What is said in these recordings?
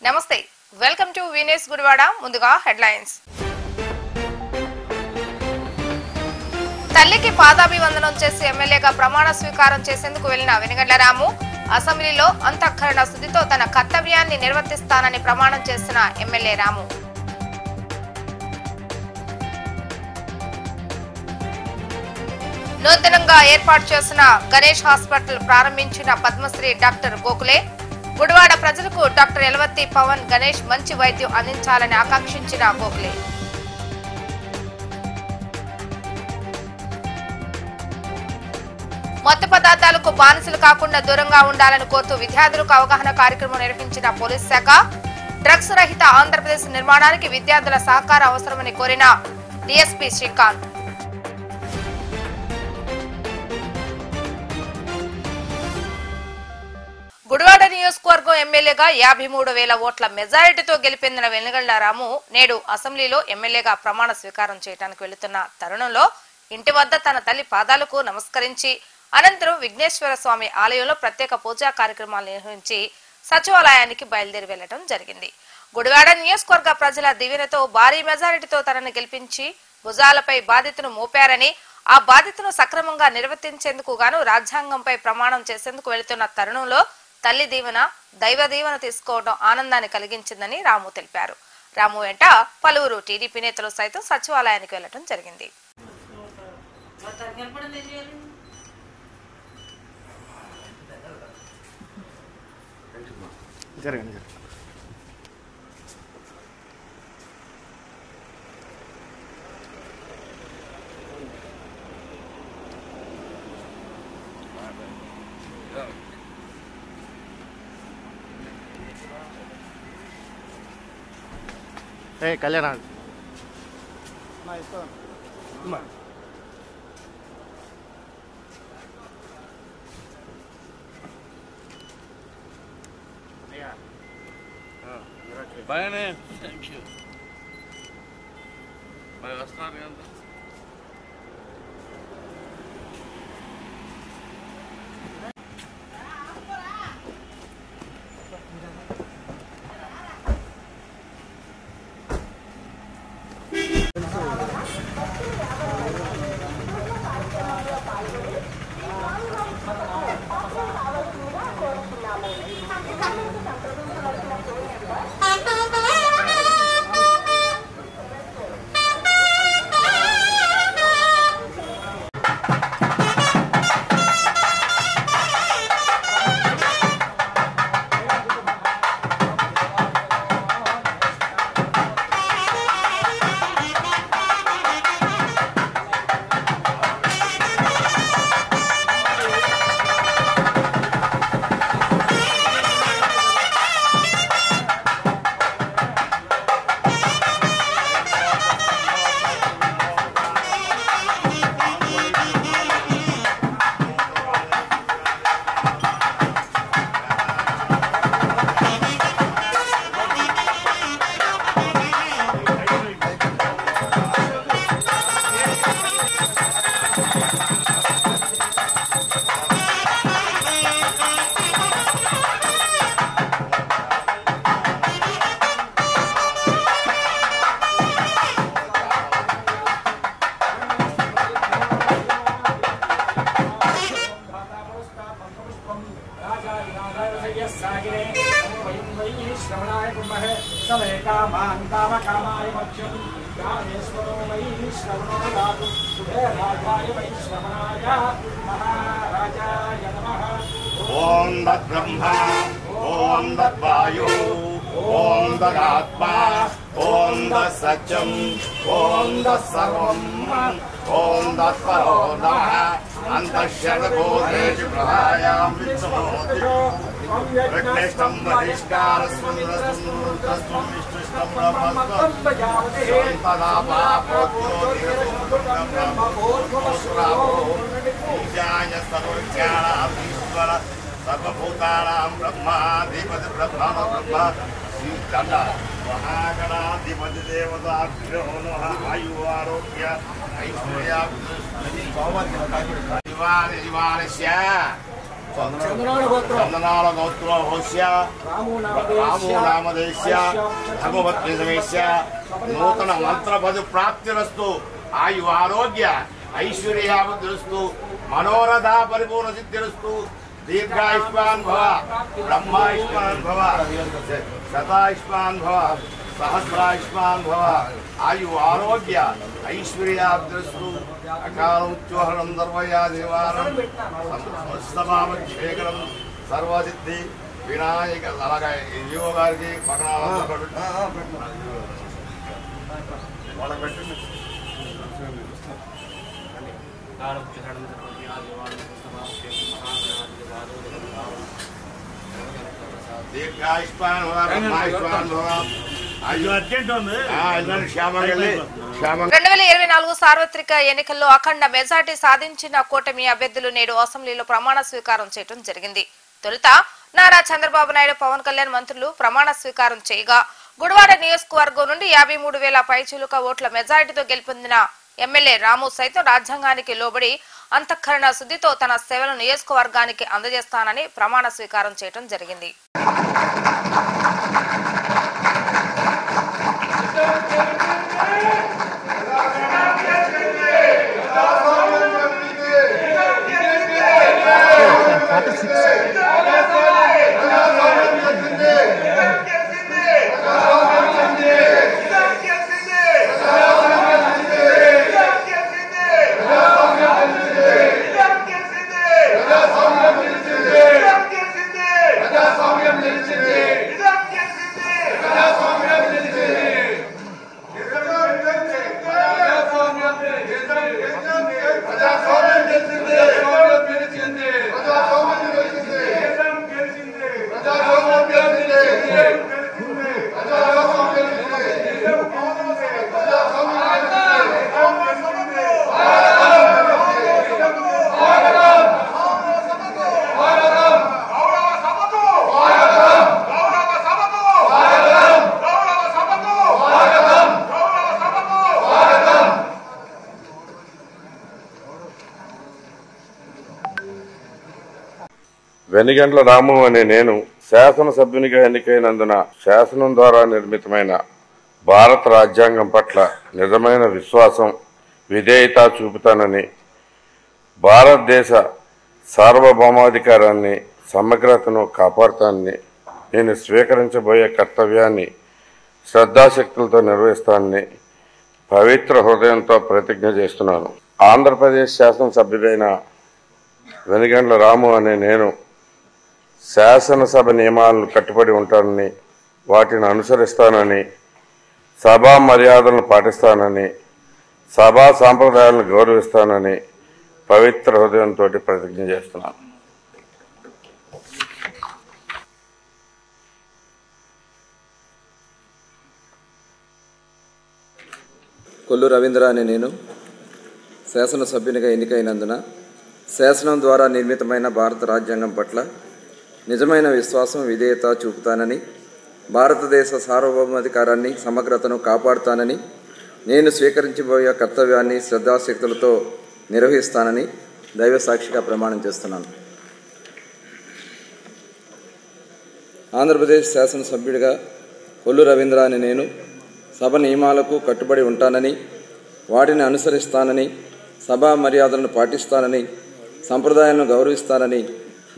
నమస్తే welcome to వీనెస్ Gudivada ముందుగా headlines తల్లికి పాదాభివందనం చేసి ఎమ్మెల్యేగా ప్రమాణ స్వీకారం చేసేందుకు వెళ్లిన వెనుగండ్ల రాము అసెంబ్లీలో అంతఃకరణ శుద్ధితో తన కర్తవ్యాన్ని నిర్వర్తిస్తానని ప్రమాణం చేసిన ఎమ్మెల్యే రాము నూతనంగా ఏర్పాటు చేసిన గణేష్ హాస్పిటల్ ప్రారంభించిన పద్మశ్రీ డాక్టర్ గోకులే గుడివాడ ప్రజలకు డాక్టర్ ఎలవత్తి పవన్ గణేష్ మంచి వైద్యం అందించాలని ఆకాంక్షించిన గోకులే మత్తు పదార్థాలకు బానిసలు కాకుండా దూరంగా ఉండాలని కోరుతూ విద్యార్థులకు అవగాహన కార్యక్రమం నిర్వహించిన పోలీస్ శాఖ డ్రగ్స్ రహిత ఆంధ్రప్రదేశ్ నిర్మాణానికి విద్యార్థుల సహకారం అవసరమని కోరిన డీఎస్పీ శ్రీకాంత్ గుడివాడ నియోజకవర్గం ఎమ్మెల్యేగా 53,000 ఓట్ల మెజారిటీతో గెలిపొందిన వెనుగండ్ల రాము నేడు అసెంబ్లీలో ఎమ్మెల్యేగా ప్రమాణ స్వీకారం చేయడానికి వెళుతున్న తరుణంలో ఇంటి వద్ద తన తల్లి పాదాలకు నమస్కరించి అనంతరం విఘ్నేశ్వర స్వామి ఆలయంలో ప్రత్యేక పూజా కార్యక్రమాలు నిర్వహించి సచివాలయానికి బయలుదేరి వెళ్లడం జరిగింది. గుడివాడ నియోజకవర్గ ప్రజల దీవెనతో భారీ మెజారిటీతో తనను గెలిపించి భుజాలపై బాధ్యతను మోపారని ఆ బాధ్యతను సక్రమంగా నిర్వర్తించేందుకు గాను రాజ్యాంగంపై ప్రమాణం చేసేందుకు వెళుతున్న తరుణంలో తల్లి దీవెన దైవ దీవెన తీసుకోవడం ఆనందాన్ని కలిగించిందని రాము తెలిపారు. రాము వెంట పలువురు టీడీపీ నేతలు సైతం సచివాలయానికి వెళ్లడం జరిగింది. కళ్యాణ బాగానే థ్యాంక్ యూ మరి వస్తున్నారు కదా ओम ब्रह्मा ओम वायु ओम आत्मा ओम सत्यम ओम सर्वम ओम तत्परो नमः अंतःशरकोदेश प्रहायाम विच्चमोति विघ्नेष्टं बहिष्कार सुन्दरस्वं विष्णुष्टं ब्रह्मस्वं तदा पापोद्योतिरसुरावो ईशाय सर्वज्ञानाधीश्वर सर्वभूतानां ब्रह्माधिपति ब्रह्म श्रीचंड महागणाधिपति देवताभ्यो नमः आयु आरोग्य ऐश्वर्य చందనాల గోత్రో హోస్య రామో నామదేశ్య భగవద్గీతమేశ్య నూతన మంత్రపదు ప్రాప్తిరస్తు ఆయు ఆరోగ్య ఐశ్వర్యాభివృద్ధిరస్తు మనోరథ పరిపూర్ణ సిద్ధిరస్తు దీర్ఘాయుష్మాన్ భవ బ్రహ్మాయుష్మాన్ భవ శతాయుష్మాన్ భవ సహస్రాయుష్మాన్ భవ ఆయు ఆరోగ్య ఐశ్వర్యాభివృద్ధిరస్తు అకాలోచ్యోహరణం సర్వవ్యాధి నివారణం సమస్తమామక్షేకరం సర్వసిద్ధి వినాయక అలాగా జీవో గారికి పక్కన వాళ్ళకి పెట్టండి. దీర్ఘాయుష్మాన్ భవ బ్రహ్మాయుష్మాన్ భవ 2024 సార్వత్రిక ఎన్నికల్లో అఖండ మెజార్టీ సాధించిన కూటమి అభ్యర్థులు నేడు అసెంబ్లీలో ప్రమాణ స్వీకారం చేయడం జరిగింది. తొలుత నారా చంద్రబాబు నాయుడు, పవన్ కళ్యాణ్ మంత్రులు ప్రమాణ స్వీకారం చేయగా గుడివాడ నియోజకవర్గం నుండి 53,000 పైచిలుక ఓట్ల మెజార్టీతో గెలుపొందిన ఎమ్మెల్యే రాము సైతం రాజ్యాంగానికి లోబడి అంతఃకరణ శుద్ధితో తన సేవలను నియోజకవర్గానికి అందజేస్తానని ప్రమాణ స్వీకారం చేయడం జరిగింది. వెనిగండ్ల రాము అనే నేను శాసనసభ్యునిగా ఎన్నికైనందున శాసనం ద్వారా నిర్మితమైన భారత రాజ్యాంగం పట్ల నిజమైన విశ్వాసం, విధేయత చూపుతానని, భారతదేశ సార్వభౌమాధికారాన్ని, సమగ్రతను కాపాడుతానని, నేను స్వీకరించబోయే కర్తవ్యాన్ని శ్రద్ధాశక్తులతో నిర్వహిస్తానని పవిత్ర హృదయంతో ప్రతిజ్ఞ చేస్తున్నాను. ఆంధ్రప్రదేశ్ శాసనసభ్యుడైన వెనిగండ్ల రాము అనే నేను శాసనసభ నియమాలను కట్టుబడి ఉంటానని, వాటిని అనుసరిస్తానని, సభా మర్యాదలను పాటిస్తానని, సభా సాంప్రదాయాలను గౌరవిస్తానని పవిత్ర హృదయంతో ప్రతిజ్ఞ చేస్తున్నాను. కొల్లు రవీంద్ర అనే నేను శాసనసభ్యునిగా ఎన్నికైనందున శాసనం ద్వారా నిర్మితమైన భారత రాజ్యాంగం పట్ల నిజమైన విశ్వాసం, విధేయత చూపుతానని, భారతదేశ సార్వభౌమాధికారాన్ని, సమగ్రతను కాపాడుతానని, నేను స్వీకరించబోయే కర్తవ్యాన్ని శ్రద్ధాశక్తులతో నిర్వహిస్తానని దైవ సాక్షిగా ప్రమాణం చేస్తున్నాను. ఆంధ్రప్రదేశ్ శాసనసభ్యుడిగా కొల్లు రవీంద్ర అనే నేను సభ నియమాలకు కట్టుబడి ఉంటానని, వాటిని అనుసరిస్తానని, సభా మర్యాదలను పాటిస్తానని, సంప్రదాయాలను గౌరవిస్తానని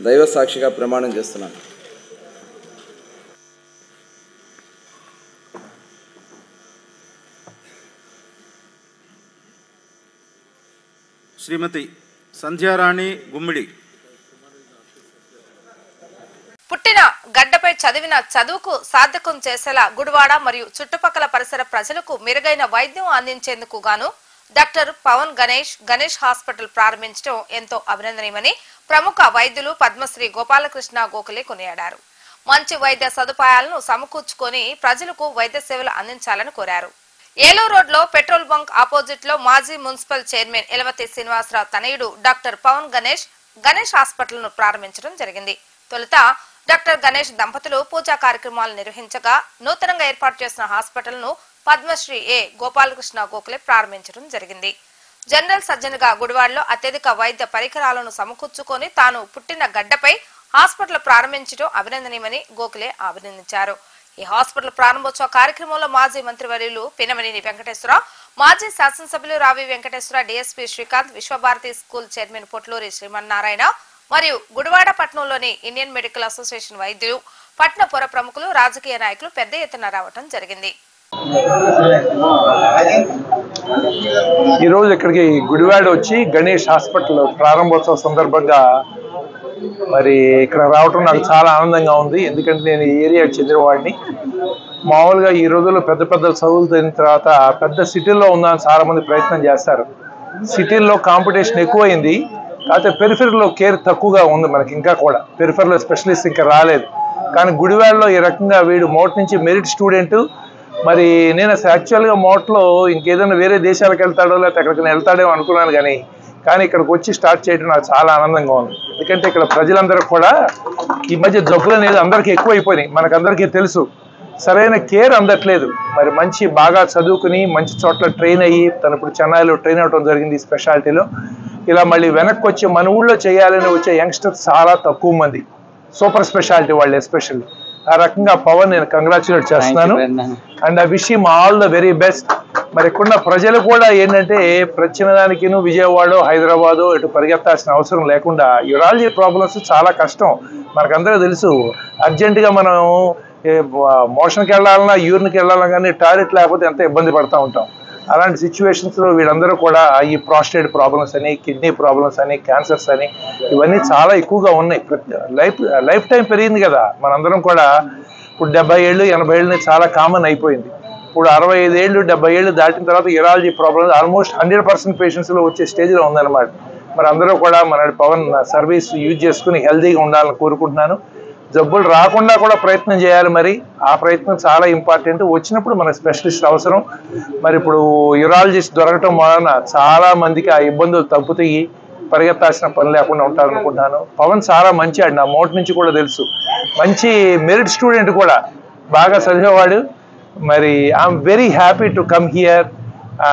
దైవ సాక్షిగా ప్రమాణం చేస్తున్నాను. శ్రీమతి సంధ్యారాణి గుమ్మిడి. పుట్టిన గడ్డపై చదివిన చదువుకు సార్థకం చేసేలా గుడివాడ మరియు చుట్టుపక్కల పరిసర ప్రజలకు మెరుగైన వైద్యం అందించేందుకు గాను డాక్టర్ పవన్ గణేష్ హాస్పిటల్ ప్రారంభించడం ఎంతో అభినందనీయమని ప్రముఖ వైద్యులు పద్మశ్రీ గోపాలకృష్ణ గోఖలే కొనియాడారు. మంచి వైద్య సదుపాయాలను సమకూర్చుకొని ప్రజలకు వైద్య సేవలు అందించాలని కోరారు. ఏలూరు రోడ్ లో పెట్రోల్ బంక్ ఆపోజిట్ లో మాజీ మున్సిపల్ చైర్మన్ ఎలవతి శ్రీనివాసరావు తనయుడు డాక్టర్ పవన్ గణేష్ హాస్పిటల్ ను ప్రారంభించడం జరిగింది. తొలుత డాక్టర్ గణేష్ దంపతులు పూజా కార్యక్రమాలు నిర్వహించగా నూతనంగా ఏర్పాటు చేసిన హాస్పిటల్ ను పద్మశ్రీ గోపాలకృష్ణ గోఖలే ప్రారంభించడం జరిగింది. జనరల్ సర్జన్ గా గుడివాడలో అత్యధిక వైద్య పరికరాలను సమకూర్చుకొని తాను పుట్టిన గడ్డపై హాస్పిటల్ ప్రారంభించడం అభినందనీయమని గోఖలే అభినందించారు. ఈ హాస్పిటల్ ప్రారంభోత్సవ కార్యక్రమంలో మాజీ మంత్రివర్యులు పినమనేని వెంకటేశ్వరరావు, మాజీ శాసనసభ్యులు Ravi Venkateswara, DSP Srikanth, Vishwabharati school chairman Potluri Srimannarayana మరియు గుడివాడ పట్టణంలోని ఇండియన్ మెడికల్ అసోసియేషన్ వైద్యులు, పట్టణపుర ప్రముఖులు, రాజకీయ నాయకులు పెద్ద ఎత్తున రావడం జరిగింది. ఈరోజు ఇక్కడికి గుడివాడ వచ్చి గణేష్ హాస్పిటల్ ప్రారంభోత్సవ సందర్భంగా మరి ఇక్కడ రావటం నాకు చాలా ఆనందంగా ఉంది. ఎందుకంటే నేను ఈ ఏరియాకి చెందినవాడిని. మామూలుగా ఈ రోజుల్లో పెద్ద పెద్ద చదువులు తిన్న తర్వాత పెద్ద సిటీల్లో ఉందని చాలామంది ప్రయత్నం చేస్తారు. సిటీల్లో కాంపిటీషన్ ఎక్కువైంది, కాకపోతే పెరిఫెరీలో కేర్ తక్కువగా ఉంది. మనకి ఇంకా కూడా పెరిఫెరీలో స్పెషలిస్ట్ ఇంకా రాలేదు. కానీ గుడివాడలో ఈ రకంగా వీడు మోట్ నుంచి మెరిట్ స్టూడెంట్. మరి నేను యాక్చువల్గా మోట్లో ఇంకేదైనా వేరే దేశాలకు వెళ్తాడో లేకపోతే ఎక్కడికి వెళ్తాడేమో అనుకున్నాను, కానీ ఇక్కడికి వచ్చి స్టార్ట్ చేయడం నాకు చాలా ఆనందంగా ఉంది. ఎందుకంటే ఇక్కడ ప్రజలందరూ కూడా ఈ మధ్య జబ్బులు అనేది అందరికీ ఎక్కువైపోయినాయి. మనకందరికీ తెలుసు, సరైన కేర్ అందట్లేదు. మరి మంచి బాగా చదువుకుని మంచి చోట్ల ట్రైన్ అయ్యి తను ఇప్పుడు చెన్నైలో ట్రైన్ అవ్వడం జరిగింది ఈ స్పెషాలిటీలో. ఇలా మళ్ళీ వెనక్కి వచ్చి మన ఊళ్ళో చేయాలని వచ్చే యంగ్స్టర్స్ చాలా తక్కువ మంది, సూపర్ స్పెషాలిటీ వాళ్ళు ఎస్పెషల్లీ. ఆ రకంగా పవన్ నేను కంగ్రాచులేట్ చేస్తున్నాను and I wish him all the very best. మరి ఇక్కడున్న ప్రజలు కూడా ఏంటంటే ప్రతి దానికి విజయవాడ, హైదరాబాదు ఇటు పరిగెత్తాల్సిన అవసరం లేకుండా యూరాలజీ ప్రాబ్లమ్స్ చాలా కష్టం. మనకందరూ తెలుసు. అర్జెంటుగా మనం మోషన్కి వెళ్ళాలన్నా, యూరిన్కి వెళ్ళాలన్నా కానీ టాయిలెట్ లేకపోతే ఎంత ఇబ్బంది పడుతూ ఉంటాం. అలాంటి సిచ్యువేషన్స్లో వీళ్ళందరూ కూడా ఈ ప్రాస్టేట్ ప్రాబ్లమ్స్ అని, కిడ్నీ ప్రాబ్లమ్స్ అని, క్యాన్సర్స్ అని ఇవన్నీ చాలా ఎక్కువగా ఉన్నాయి. లైఫ్ టైం పెరిగింది కదా. మనందరం కూడా ఇప్పుడు 70 ఏళ్ళు 80 ఏళ్ళని చాలా కామన్ అయిపోయింది. ఇప్పుడు 65 ఏళ్ళు 70 ఏళ్ళు దాటిన తర్వాత యూరాలజీ ప్రాబ్లమ్స్ ఆల్మోస్ట్ 100% పేషెంట్స్లో వచ్చే స్టేజ్లో ఉందన్నమాట. మరి అందరూ కూడా మన పవన్ సర్వీస్ యూజ్ చేసుకుని హెల్తీగా ఉండాలని కోరుకుంటున్నాను. జబ్బులు రాకుండా కూడా ప్రయత్నం చేయాలి. మరి ఆ ప్రయత్నం చాలా ఇంపార్టెంట్. వచ్చినప్పుడు మన స్పెషలిస్ట్ అవసరం. మరి ఇప్పుడు యూరాలజిస్ట్ దొరకటం వలన చాలా మందికి ఆ ఇబ్బందులు తగ్గుతాయి, పరిగెత్తాల్సిన పని లేకుండా ఉంటారనుకుంటున్నాను. పవన్ చాలా మంచి ఆడు, నా మోట్ నుంచి కూడా తెలుసు. మంచి మెరిట్ స్టూడెంట్ కూడా, బాగా చదివేవాడు. మరి I'm very happy to come here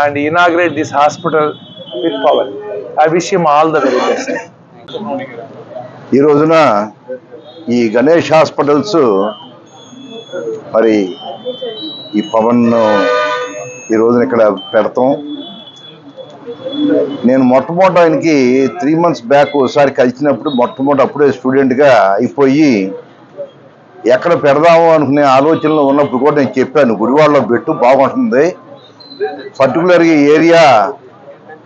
and inaugurate this hospital with Pawan. I wish him all the very best. ఈ రోజున ఈ గణేష్ హాస్పిటల్స్ మరి ఈ పవన్ ఈ రోజున ఇక్కడ పెడతాం. నేను మొట్టమొదటి ఆయనకి 3 months బ్యాక్ ఒకసారి కలిసినప్పుడు మొట్టమొదటి అప్పుడే స్టూడెంట్గా అయిపోయి ఎక్కడ పెడదాము అనుకునే ఆలోచనలో ఉన్నప్పుడు కూడా నేను చెప్పాను, గుడివాడలో పెట్టు బాగుంటుంది, పర్టికులర్గా ఈ ఏరియా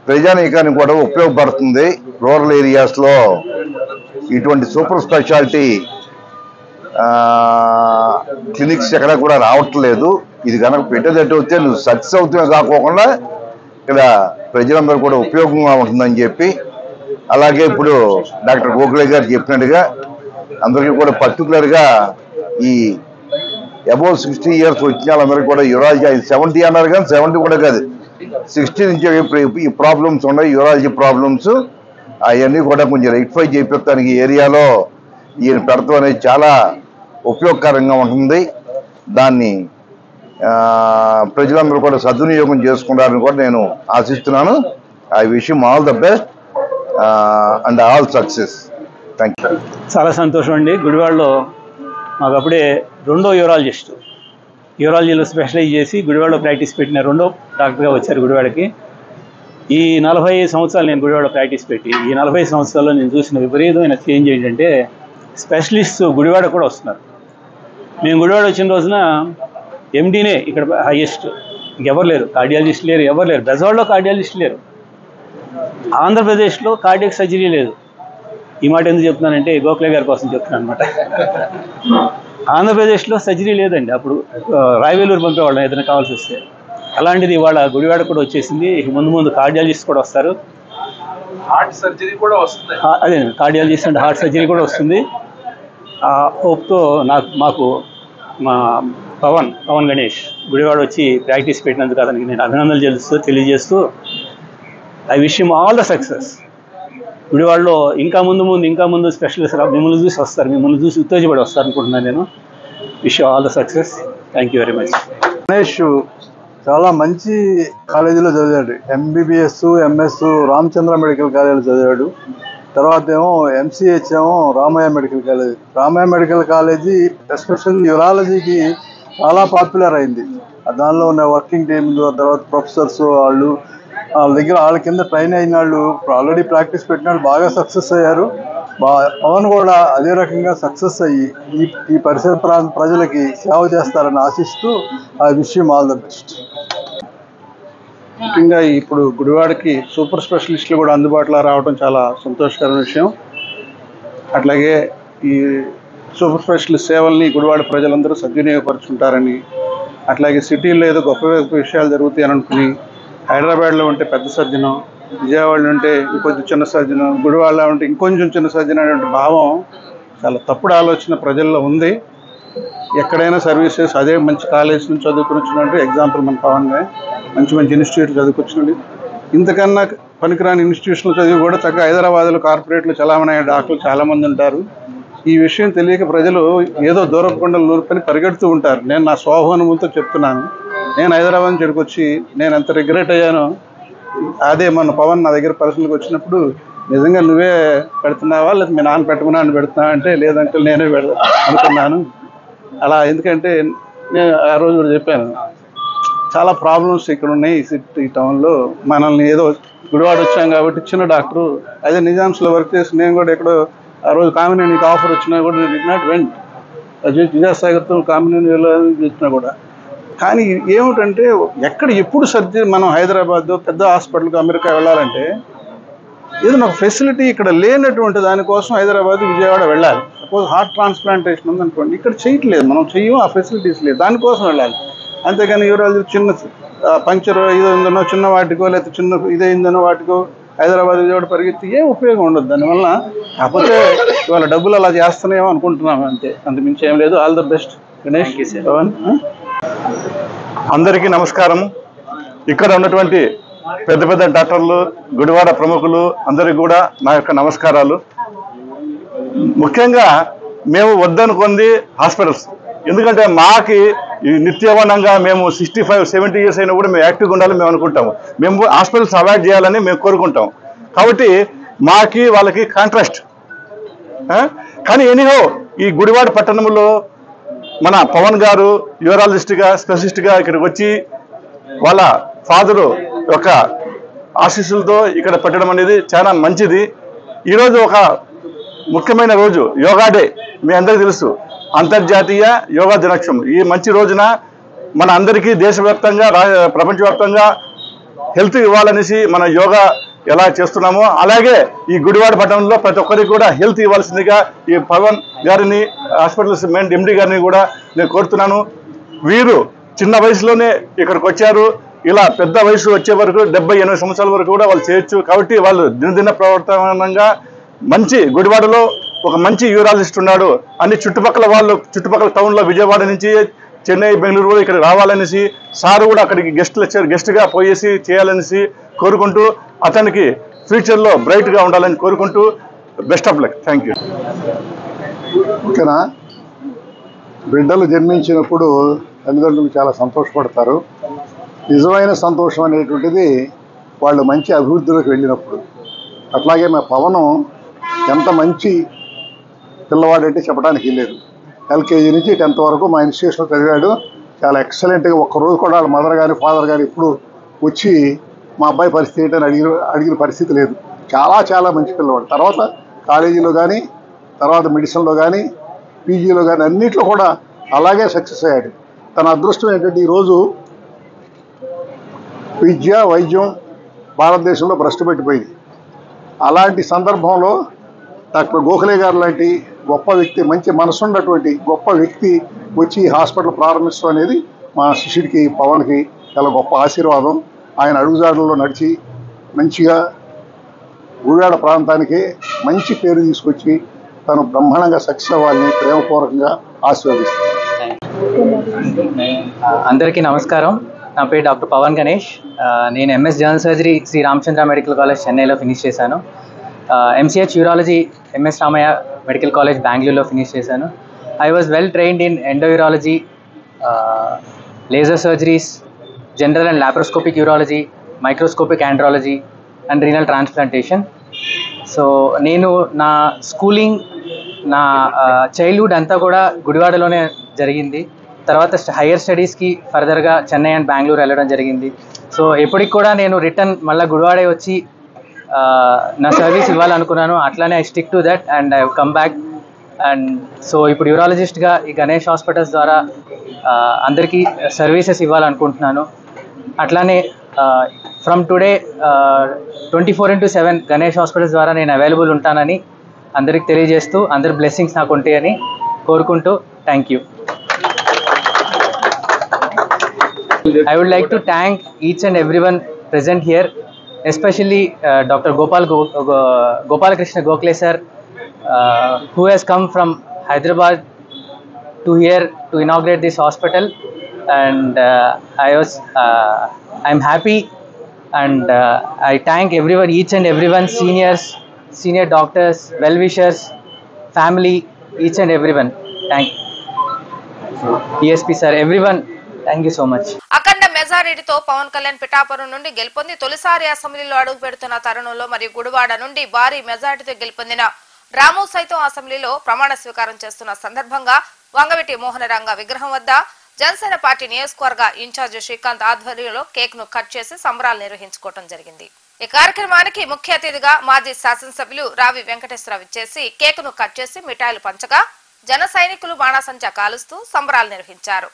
ప్రజానీకానికి కూడా ఉపయోగపడుతుంది. రూరల్ ఏరియాస్లో ఇటువంటి సూపర్ స్పెషాలిటీ క్లినిక్స్ ఎక్కడ కూడా రావట్లేదు. ఇది కనుక పెట్టేటట్టు వస్తే నువ్వు సక్సెస్ అవుతున్నా కాకోకుండా ఇక్కడ ప్రజలందరూ కూడా ఉపయోగంగా ఉంటుందని చెప్పి, అలాగే ఇప్పుడు డాక్టర్ గోఖలే గారు చెప్పినట్టుగా అందరికీ కూడా పర్టికులర్గా ఈ అబౌవ్ 60 years వచ్చిన వాళ్ళందరికీ కూడా యూరాలజీ 70 అన్నారు కానీ 70 కూడా కాదు, 60 నుంచి ఈ ప్రాబ్లమ్స్ ఉన్నాయి యూరాలజీ ప్రాబ్లమ్స్. అవన్నీ కూడా కొంచెం రెక్టిఫై చేయించడానికి ఏరియాలో ఈయన పెడతాం అనేది చాలా ఉపయోగకరంగా ఉంటుంది. దాన్ని ప్రజలందరూ కూడా సద్వినియోగం చేసుకుంటారని కూడా నేను ఆశిస్తున్నాను. I wish him all the best and all success. Thank you. చాలా సంతోషం అండి. గుడివాడలో మాకు అప్పుడే 2వ యూరాలజీలో స్పెషలైజ్ చేసి గుడివాడలో ప్రాక్టీస్ పెట్టిన 2వ డాక్టర్గా వచ్చారు గుడివాడకి. ఈ 40 సంవత్సరాలు నేను గుడివాడలో ప్రాక్టీస్ పెట్టి ఈ 40 సంవత్సరాల్లో నేను చూసిన విపరీతమైన చేంజ్ ఏంటంటే స్పెషలిస్ట్స్ గుడివాడ కూడా వస్తున్నారు. మేము గుడివాడ వచ్చిన రోజున ఎండీనే ఇక్కడ హైయెస్ట్, ఇంకెవరు లేరు, కార్డియాలజిస్ట్ లేరు, ఎవరు లేరు. బెజవాడలో కార్డియాలజిస్ట్ లేరు, ఆంధ్రప్రదేశ్లో కార్డియాక్ సర్జరీ లేదు. ఈ మాట ఎందుకు చెప్తున్నానంటే గోఖలే గారి కోసం చెప్తున్నాను అనమాట. ఆంధ్రప్రదేశ్లో సర్జరీ లేదండి. అప్పుడు రాయవేలూరు పంపేవాళ్ళం ఏదైనా కావాల్సి వస్తే. అలాంటిది ఇవాళ గుడివాడ కూడా వచ్చేసింది. ముందు కార్డియాలజిస్ట్ కూడా వస్తారు, హార్ట్ సర్జరీ కూడా వస్తుంది. అదే కార్డియాలజిస్ట్ అండ్ హార్ట్ సర్జరీ కూడా వస్తుంది. ఆ హోప్తో మాకు మా పవన్ గణేష్ గుడివాడ వచ్చి ప్రాక్టీస్ పెట్టినందుకు అతనికి నేను అభినందనలు తెలియజేస్తూ I wish him all the success. గుడివాడలో ఇంకా ముందు స్పెషలిస్ట్ మిమ్మల్ని చూసి వస్తారు, మిమ్మల్ని చూసి ఉత్తేజపడి వస్తారు అనుకుంటున్నాను నేను. Wish all the success. Thank you very much. Ganesh చాలా మంచి కాలేజీలో చదివాడు. ఎంబీబీఎస్, ఎంఎస్ రామచంద్ర మెడికల్ కాలేజీలో చదివాడు. తర్వాత ఏమో ఎంసీహెచ్ ఏమో Ramaiah medical college. Ramaiah medical college especially యూరాలజీకి చాలా పాపులర్ అయింది. దానిలో ఉన్న వర్కింగ్ టీమ్, తర్వాత ప్రొఫెసర్స్ వాళ్ళ దగ్గర వాళ్ళ కింద ట్రైన్ అయిన వాళ్ళు, ఆల్రెడీ ప్రాక్టీస్ పెట్టిన వాళ్ళు బాగా సక్సెస్ అయ్యారు. పవన్ కూడా అదే రకంగా సక్సెస్ అయ్యి ఈ పరిసర ప్రజలకి సేవ చేస్తారని ఆశిస్తూ ఆ విషయం ఆల్ ద బెస్ట్. ముఖ్యంగా ఇప్పుడు గుడివాడకి సూపర్ స్పెషలిస్టులు కూడా అందుబాటులో రావడం చాలా సంతోషకరమైన విషయం. అట్లాగే ఈ సూపర్ స్పెషలిస్ట్ సేవల్ని గుడివాడ ప్రజలందరూ సద్వినియోగపరుచుకుంటారని, అట్లాగే సిటీలో ఏదో గొప్ప విషయాలు జరుగుతాయని అనుకుని హైదరాబాద్లో ఉంటే పెద్ద సర్జనం, విజయవాడలో ఉంటే ఇంకొంచెం చిన్న సర్జనం, గుడివాడలో ఉంటే ఇంకొంచెం చిన్న సర్జనం అనేటువంటి భావం చాలా తప్పుడు ఆలోచన ప్రజల్లో ఉంది. ఎక్కడైనా సర్వీసెస్ అదే మంచి కాలేజ్ నుంచి చదువుకుని వచ్చినట్టు ఎగ్జాంపుల్ మన పవన్గా మంచి మంచి ఇన్స్టిట్యూట్ చదువుకొచ్చినది. ఇంతకన్నా పనికిరాని ఇన్స్టిట్యూషన్లు చదివి కూడా చక్కగా హైదరాబాద్లో కార్పొరేట్లు చలామణి డాక్టర్లు చాలామంది ఉంటారు. ఈ విషయం తెలియక ప్రజలు ఏదో దూరపు కొండలు నూరుకొని పరిగెడుతూ ఉంటారు. నేను నా స్వాభానుభవంతో చెప్తున్నాను. నేను హైదరాబాద్ నుంచి ఇక్కడికి వచ్చి నేను ఎంత రిగ్రెట్ అయ్యానో. అదే మన పవన్ నా దగ్గర పరిస్థితులకు వచ్చినప్పుడు, నిజంగా నువ్వే పెడుతున్నావా లేదా మీ నాన్న పెట్టమని పెడుతున్నావా అంటే, లేదంటే నేనే అనుకున్నాను. అలా ఎందుకంటే నేను ఆ రోజు కూడా చెప్పాను, చాలా ప్రాబ్లమ్స్ ఇక్కడ ఉన్నాయి ఈ టౌన్లో. మనల్ని ఏదో గుడివాడ వచ్చాం కాబట్టి చిన్న డాక్టరు, అదే నిజామ్స్లో వర్క్ చేసి నేను కూడా ఎక్కడో ఆ రోజు కామినేనికి ఆఫర్ వచ్చినా కూడా నేను డిడ్ నాట్ వెంట్. విజయసాగర్తో కామినేనిలో వచ్చినా కూడా. కానీ ఏమిటంటే ఎప్పుడు సర్జరీ మనం హైదరాబాద్ పెద్ద హాస్పిటల్కి అమెరికా వెళ్ళాలంటే ఏదైనా ఒక ఫెసిలిటీ ఇక్కడ లేనటువంటి దానికోసం హైదరాబాద్, విజయవాడ వెళ్ళాలి. సపోజ్ హార్ట్ ట్రాన్స్ప్లాంటేషన్ ఉందనుకోండి, ఇక్కడ చేయట్లేదు, మనం చెయ్యం, ఆ ఫెసిలిటీస్ లేదు, దానికోసం వెళ్ళాలి. అంతేగాని ఎవరు చిన్న పంక్చర్ ఇదైందనో చిన్న వాటికో, లేకపోతే చిన్న ఇదైందనో వాటికో హైదరాబాద్, విజయవాడ పరిగెత్తి ఏం ఉపయోగం ఉండదు దానివల్ల. కాకపోతే ఇవాళ డబ్బులు అలా చేస్తున్నాయేమో అనుకుంటున్నాము అంతే, అంతమించి ఏం లేదు. All the best Ganesh. అందరికీ నమస్కారం. ఇక్కడ ఉన్నటువంటి పెద్ద పెద్ద డాక్టర్లు, గుడివాడ ప్రముఖులు అందరికీ కూడా నా యొక్క నమస్కారాలు. ముఖ్యంగా మేము వద్దనుకుంది హాస్పిటల్స్. ఎందుకంటే మాకి నిత్యవనంగా మేము 65-70 ఇయర్స్ అయినా కూడా మేము యాక్టివ్గా ఉండాలని మేము అనుకుంటాము. మేము హాస్పిటల్స్ అవాయిడ్ చేయాలని మేము కోరుకుంటాం. కాబట్టి మాకి వాళ్ళకి కాంట్రాస్ట్. కానీ ఎనీహో ఈ గుడివాడ పట్టణంలో మన పవన్ గారు యూరాలజిస్ట్గా, స్పెషలిస్ట్గా ఇక్కడికి వచ్చి వాళ్ళ ఫాదరు యొక్క ఆశీస్సులతో ఇక్కడ పెట్టడం అనేది చాలా మంచిది. ఈరోజు ఒక ముఖ్యమైన రోజు, యోగా డే. మీ అందరికీ తెలుసు, అంతర్జాతీయ యోగా దినోత్సవం. ఈ మంచి రోజున మన అందరికీ దేశవ్యాప్తంగా, ప్రపంచవ్యాప్తంగా హెల్త్ ఇవ్వాలనేసి మన యోగా ఎలా చేస్తున్నామో అలాగే ఈ గుడివాడ పట్టణంలో ప్రతి ఒక్కరికి కూడా హెల్త్ ఇవ్వాల్సిందిగా ఈ పవన్ గారిని, హాస్పిటల్స్ మెయిన్ ఎండి గారిని కూడా నేను కోరుతున్నాను. వీరు చిన్న వయసులోనే ఇక్కడికి వచ్చారు. ఇలా పెద్ద వయసు వచ్చే వరకు 70-80 సంవత్సరాల వరకు కూడా వాళ్ళు చేయొచ్చు. కాబట్టి వాళ్ళు దినదిన ప్రవర్తనంగా మంచి గుడివాడలో ఒక మంచి యూరాలజిస్ట్ ఉన్నాడు. అన్ని చుట్టుపక్కల టౌన్లో విజయవాడ నుంచి చెన్నై, బెంగళూరు కూడా ఇక్కడ రావాలనేసి సారు కూడా అక్కడికి గెస్ట్గా పోయేసి చేయాలనేసి కోరుకుంటూ, అతనికి ఫ్యూచర్లో బ్రైట్గా ఉండాలని కోరుకుంటూ best of luck. Thank you. ఓకేనా. బిడ్డలు జన్మించినప్పుడు తల్లిదండ్రులు చాలా సంతోషపడతారు. నిజమైన సంతోషం అనేటువంటిది వాళ్ళు మంచి అభివృద్ధిలోకి వెళ్ళినప్పుడు. అట్లాగే మా పవను ఎంత మంచి పిల్లవాడంటే చెప్పడానికి లేదు. ఎల్కేజీ నుంచి 10th వరకు మా ఇన్స్టిట్యూషన్లో చదివాడు. చాలా ఎక్సలెంట్గా. ఒక్కరోజు కూడా వాళ్ళ మదర్ కానీ ఫాదర్ కానీ ఇప్పుడు వచ్చి మా అబ్బాయి పరిస్థితి ఏంటని అడిగిన పరిస్థితి లేదు. చాలా మంచి పిల్లవాడు. తర్వాత కాలేజీలో కానీ, తర్వాత మెడిసిన్లో కానీ, పీజీలో కానీ అన్నింటిలో కూడా అలాగే సక్సెస్ అయ్యాడు. తన అదృష్టం ఏంటంటే ఈరోజు విద్య, వైద్యం భారతదేశంలో భ్రష్టు పెట్టిపోయింది. అలాంటి సందర్భంలో డాక్టర్ గోఖలే గారు లాంటి గొప్ప వ్యక్తి, మంచి మనసున్నటువంటి గొప్ప వ్యక్తి వచ్చి హాస్పిటల్ ప్రారంభించడం అనేది మా శిష్యుడికి పవన్కి చాలా గొప్ప ఆశీర్వాదం. ఆయన అడుగుజాడల్లో నడిచి మంచిగా గుడివాడ ప్రాంతానికి మంచి పేరు తీసుకొచ్చి తను బ్రహ్మాండంగా సక్సెస్ అవ్వాలని ప్రేమపూర్వకంగా ఆశీర్వదిస్తున్నాను. అందరికీ నమస్కారం. నా పేరు డాక్టర్ పవన్ గణేష్. నేను MS general surgery Shri Ramachandra medical college చెన్నైలో ఫినిష్ చేశాను. MCH urology MS Ramaiah medical college బెంగళూరులో ఫినిష్ చేశాను. I was well trained in endourology, laser surgeries, general and laparoscopic urology, microscopic andrology and renal transplantation. So నేను నా schooling, నా childhood అంతా కూడా గుడివాడలోనే జరిగింది. తర్వాత హైయర్ స్టడీస్కి ఫర్దర్గా చెన్నై అండ్ బెంగళూరు వెళ్ళడం జరిగింది. సో ఎప్పటికి కూడా నేను రిటర్న్ మళ్ళీ గుడివాడే వచ్చి నా సర్వీస్ ఇవ్వాలనుకున్నాను. అట్లానే I stick to that and I come back. And so ఇప్పుడు యూరాలజిస్ట్గా ఈ గణేష్ హాస్పిటల్స్ ద్వారా అందరికీ సర్వీసెస్ ఇవ్వాలనుకుంటున్నాను. అట్లానే ఫ్రమ్ టుడే 24/7 గణేష్ హాస్పిటల్స్ ద్వారా నేను అవైలబుల్ ఉంటానని అందరికి తెలియజేస్తూ, అందరి బ్లెస్సింగ్స్ నాకు ఉంటాయని కోరుకుంటూ thank you. I would like to thank each and everyone present here, especially Dr. Gopal Krishna Gokhale sir, who has come from Hyderabad to here to inaugurate this hospital, and I'm happy, and I thank everyone, each and everyone, seniors, senior doctors, well-wishers, family, each and everyone. Thank ESP sir, everyone. Thank you so much. అఖండ మెజారిటీతో పవన్ కళ్యాణ్ పిఠాపురం నుండి గెలుపొంది తొలిసారి అసెంబ్లీలో అడుగు పెడుతున్న తరుణంలో మరియు గుడివాడ నుండి భారీ మెజారిటీతో గెలుపొందిన రాము సైతం అసెంబ్లీలో ప్రమాణ స్వీకారం చేస్తున్న సందర్భంగా వంగవీటి మోహనరంగ విగ్రహం వద్ద జనసేన పార్టీ నియోజకవర్గ ఇన్ఛార్జ్ శ్రీకాంత్ ఆధ్వర్యంలో కేక్ ను కట్ చేసి సంబరాలు నిర్వహించుకోవడం జరిగింది. ఈ కార్యక్రమానికి ముఖ్య అతిథిగా మాజీ శాసనసభ్యులు రావి వెంకటేశ్వరరావు ఇచ్చేసి కేక్ ను కట్ చేసి మిఠాయిలు పంచగా జన సైనికులు బాణాసంచా కాలుస్తూ సంబరాలు నిర్వహించారు.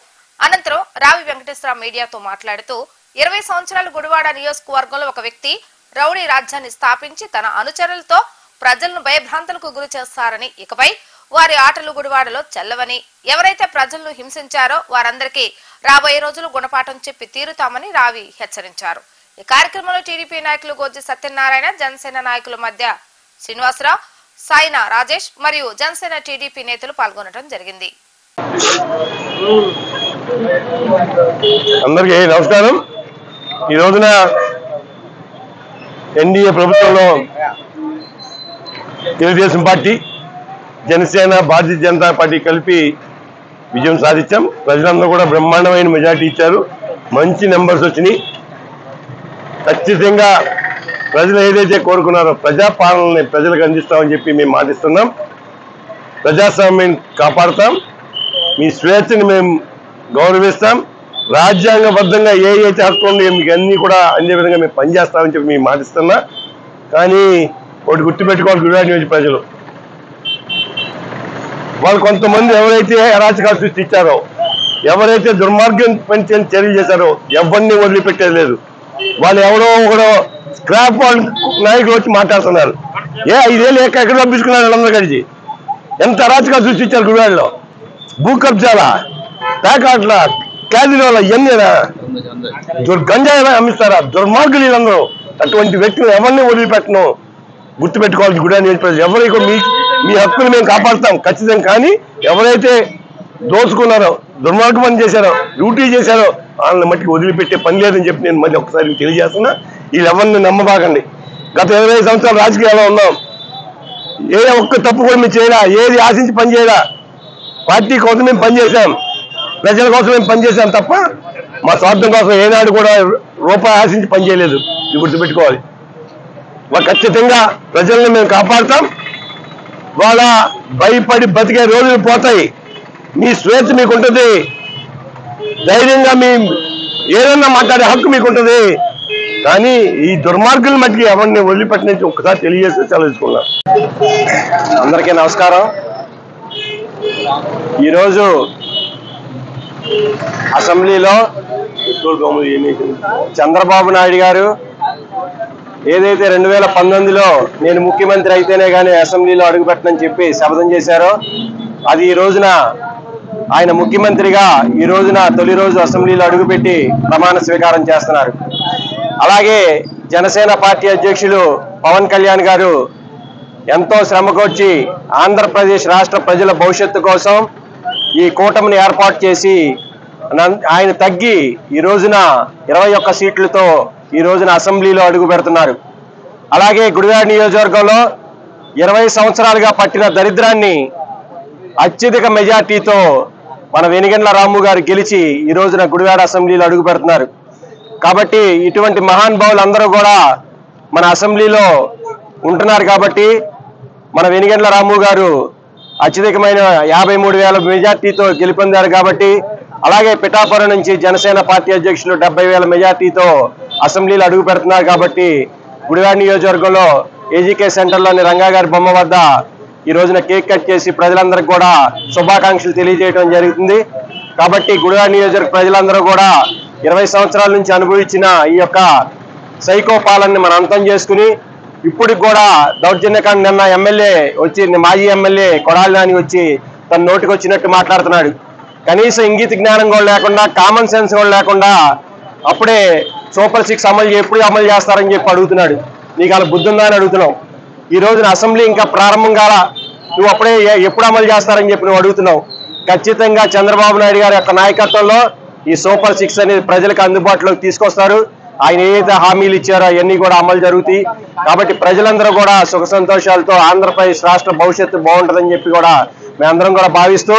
అనంతరం రావి వెంకటేశ్వరరావు మీడియాతో మాట్లాడుతూ 20 సంవత్సరాల గుడివాడ నియోజకవర్గంలో ఒక వ్యక్తి రౌడీ రాజ్యాన్ని స్థాపించి తన అనుచరులతో ప్రజలను భయభ్రాంతులకు గురి చేస్తారని, ఇకపై వారి ఆటలు గుడివాడలో చెల్లవని, ఎవరైతే ప్రజలను హింసించారో వారందరికీ రాబోయే రోజులు గుణపాఠం చెప్పి తీరుతామని రావి హెచ్చరించారు. ఈ కార్యక్రమంలో టీడీపీ నాయకులు గోజి సత్యనారాయణ, జనసేన నాయకుల మధ్య శ్రీనివాసరావు, సాయినా రాజేష్ మరియు జనసేన టీడీపీ నేతలు పాల్గొనడం జరిగింది. అందరికీ నమస్కారం. ఈ రోజున ఎన్డీఏ ప్రభుత్వంలో తెలుగుదేశం పార్టీ, జనసేన, భారతీయ జనతా పార్టీ కలిపి విజయం సాధించాం. ప్రజలందరూ కూడా బ్రహ్మాండమైన మెజార్టీ ఇచ్చారు. మంచి నెంబర్స్ వచ్చినాయి. ఖచ్చితంగా ప్రజలు ఏదైతే కోరుకున్నారో ప్రజాపాలనని ప్రజలకు అందిస్తామని చెప్పి మేము మాటిస్తున్నాం. ప్రజాస్వామ్యం కాపాడుతాం, మీ స్వేచ్ఛని మేము గౌరవిస్తాం, రాజ్యాంగబద్ధంగా ఏ అయితే హక్కులు ఉన్నాయో మీకు అన్నీ కూడా అందే విధంగా మేము పనిచేస్తామని చెప్పి మేము మాటిస్తున్నా. కానీ ఒకటి గుర్తుపెట్టుకోవాలి, గుడివాడ నియోజక ప్రజలు వాళ్ళు కొంతమంది ఎవరైతే అరాచకాలు సృష్టించారో, ఎవరైతే దుర్మార్గం పని చర్యలు చేశారో ఎవరిని వదిలిపెట్టేది లేదు. వాళ్ళు ఎవరో ఒకడో స్క్రాప్ వాళ్ళ నాయకులు వచ్చి మాట్లాడుతున్నారు. 5 ఏళ్ళు ఎక్కడ పంపించుకున్నారు వాళ్ళందరూ కలిసి. ఎంత అరాచకాలు సృష్టించారు గుడివాడలో. భూ కబ్జాలా, ప్యాకాట్ల, క్యాదిలోలా, ఇవన్నీనా గంజాయి అమ్మిస్తారా దుర్మార్గులు వీళ్ళందరూ. అటువంటి వ్యక్తులు ఎవరిని వదిలిపెట్టను. గుర్తుపెట్టుకోవాలి గుడివాడ నియోజక ప్రజలు. ఎవరికి మీ హక్కులు మేము కాపాడుతాం ఖచ్చితంగా. కానీ ఎవరైతే దోచుకున్నారో, దుర్మార్గం పని చేశారో, డ్యూటీ చేశారో వాళ్ళని మట్టికి వదిలిపెట్టే పని లేదని చెప్పి నేను మళ్ళీ ఒక్కసారి తెలియజేస్తున్నా. వీళ్ళు ఎవరిని నమ్మబాకండి. గత 25 సంవత్సరాలు రాజకీయాల్లో ఉన్నాం. ఏ ఒక్క తప్పు కూడా మేము చేయడా, ఏది ఆశించి పని చేయడా. పార్టీ కోసం మేము పనిచేసాం, ప్రజల కోసం మేము పనిచేసాం తప్ప మా స్వార్థం కోసం ఏనాడు కూడా రూపాయి ఆశించి పనిచేయలేదు. ఇది గుర్తుపెట్టుకోవాలి. ఖచ్చితంగా ప్రజల్ని మేము కాపాడుతాం. వాళ్ళ భయపడి బతికే రోజులు పోతాయి. మీ స్వేచ్ఛ మీకు ఉంటుంది, ధైర్యంగా మీ ఏదన్నా మాట్లాడే హక్కు మీకు ఉంటుంది. కానీ ఈ దుర్మార్గుల మధ్య ఎవరిని వదిలిపెట్టిన ఒక్కసారి తెలియజేస్తే సెలవుకున్నాం. అందరికీ నమస్కారం. ఈరోజు అసెంబ్లీలో చంద్రబాబు నాయుడు గారు ఏదైతే 2019లో నేను ముఖ్యమంత్రి అయితేనే కానీ అసెంబ్లీలో అడుగుపెట్టనని చెప్పి శపథం చేశారో, అది ఈ రోజున ఆయన ముఖ్యమంత్రిగా ఈ రోజున తొలి రోజు అసెంబ్లీలో అడుగుపెట్టి ప్రమాణ స్వీకారం చేస్తున్నారు. అలాగే జనసేన పార్టీ అధ్యక్షులు పవన్ కళ్యాణ్ గారు ఎంతో శ్రమకొచ్చి ఆంధ్రప్రదేశ్ రాష్ట్ర ప్రజల భవిష్యత్తు కోసం ఈ కూటమిని ఏర్పాటు చేసి ఆయన తగ్గి ఈ రోజున 21 సీట్లతో ఈ రోజున అసెంబ్లీలో అడుగు పెడుతున్నారు. అలాగే గుడివాడ నియోజకవర్గంలో 20 సంవత్సరాలుగా పట్టిన దరిద్రాన్ని అత్యధిక మెజార్టీతో మన వెనిగండ్ల రాము గారు గెలిచి ఈ రోజున గుడివాడ అసెంబ్లీలో అడుగు పెడుతున్నారు. కాబట్టి ఇటువంటి మహానుభావులు అందరూ కూడా మన అసెంబ్లీలో ఉంటున్నారు. కాబట్టి మన వెనిగండ్ల రాము గారు అత్యధికమైన 53,000 మెజార్టీతో గెలుపొందారు. కాబట్టి అలాగే పిఠాపురం నుంచి జనసేన పార్టీ అధ్యక్షులు 70,000 మెజార్టీతో అసెంబ్లీలో అడుగు పెడుతున్నారు. కాబట్టి గుడివాడ నియోజకవర్గంలో ఏజీకే సెంటర్లోని రంగా గారి బొమ్మ వద్ద ఈ రోజున కేక్ కట్ చేసి ప్రజలందరికీ కూడా శుభాకాంక్షలు తెలియజేయడం జరుగుతుంది. కాబట్టి గుడివాడ నియోజకవర్గ ప్రజలందరూ కూడా 20 సంవత్సరాల నుంచి అనుభవించిన ఈ యొక్క సైకో పాలనని మనం అంతం చేసుకుని ఇప్పటికి కూడా దౌర్జన్యకాండ నిన్న ఎమ్మెల్యే వచ్చి మాజీ ఎమ్మెల్యే కొడాలి నాని వచ్చి తన నోటికి వచ్చినట్టు మాట్లాడుతున్నాడు. కనీసం ఇంగిత జ్ఞానం కూడా లేకుండా కామన్ సెన్స్ కూడా లేకుండా అప్పుడే సూపర్ 6 ఎప్పుడు అమలు చేస్తారని చెప్పి అడుగుతున్నాడు. నీకు అలా బుద్ధి ఉందా అని అడుగుతున్నావు. ఈ రోజున అసెంబ్లీ ఇంకా ప్రారంభం కాల నువ్వు అప్పుడే ఎప్పుడు అమలు చేస్తారని చెప్పి నువ్వు అడుగుతున్నావు. ఖచ్చితంగా చంద్రబాబు నాయుడు గారి యొక్క నాయకత్వంలో ఈ సూపర్ 6 అనేది ప్రజలకు అందుబాటులోకి తీసుకొస్తారు. ఆయన ఏదైతే హామీలు ఇచ్చారో అవన్నీ కూడా అమలు జరుగుతాయి. కాబట్టి ప్రజలందరూ కూడా సుఖ సంతోషాలతో ఆంధ్రప్రదేశ్ రాష్ట్ర భవిష్యత్తు బాగుంటుందని చెప్పి కూడా మేమందరం కూడా భావిస్తూ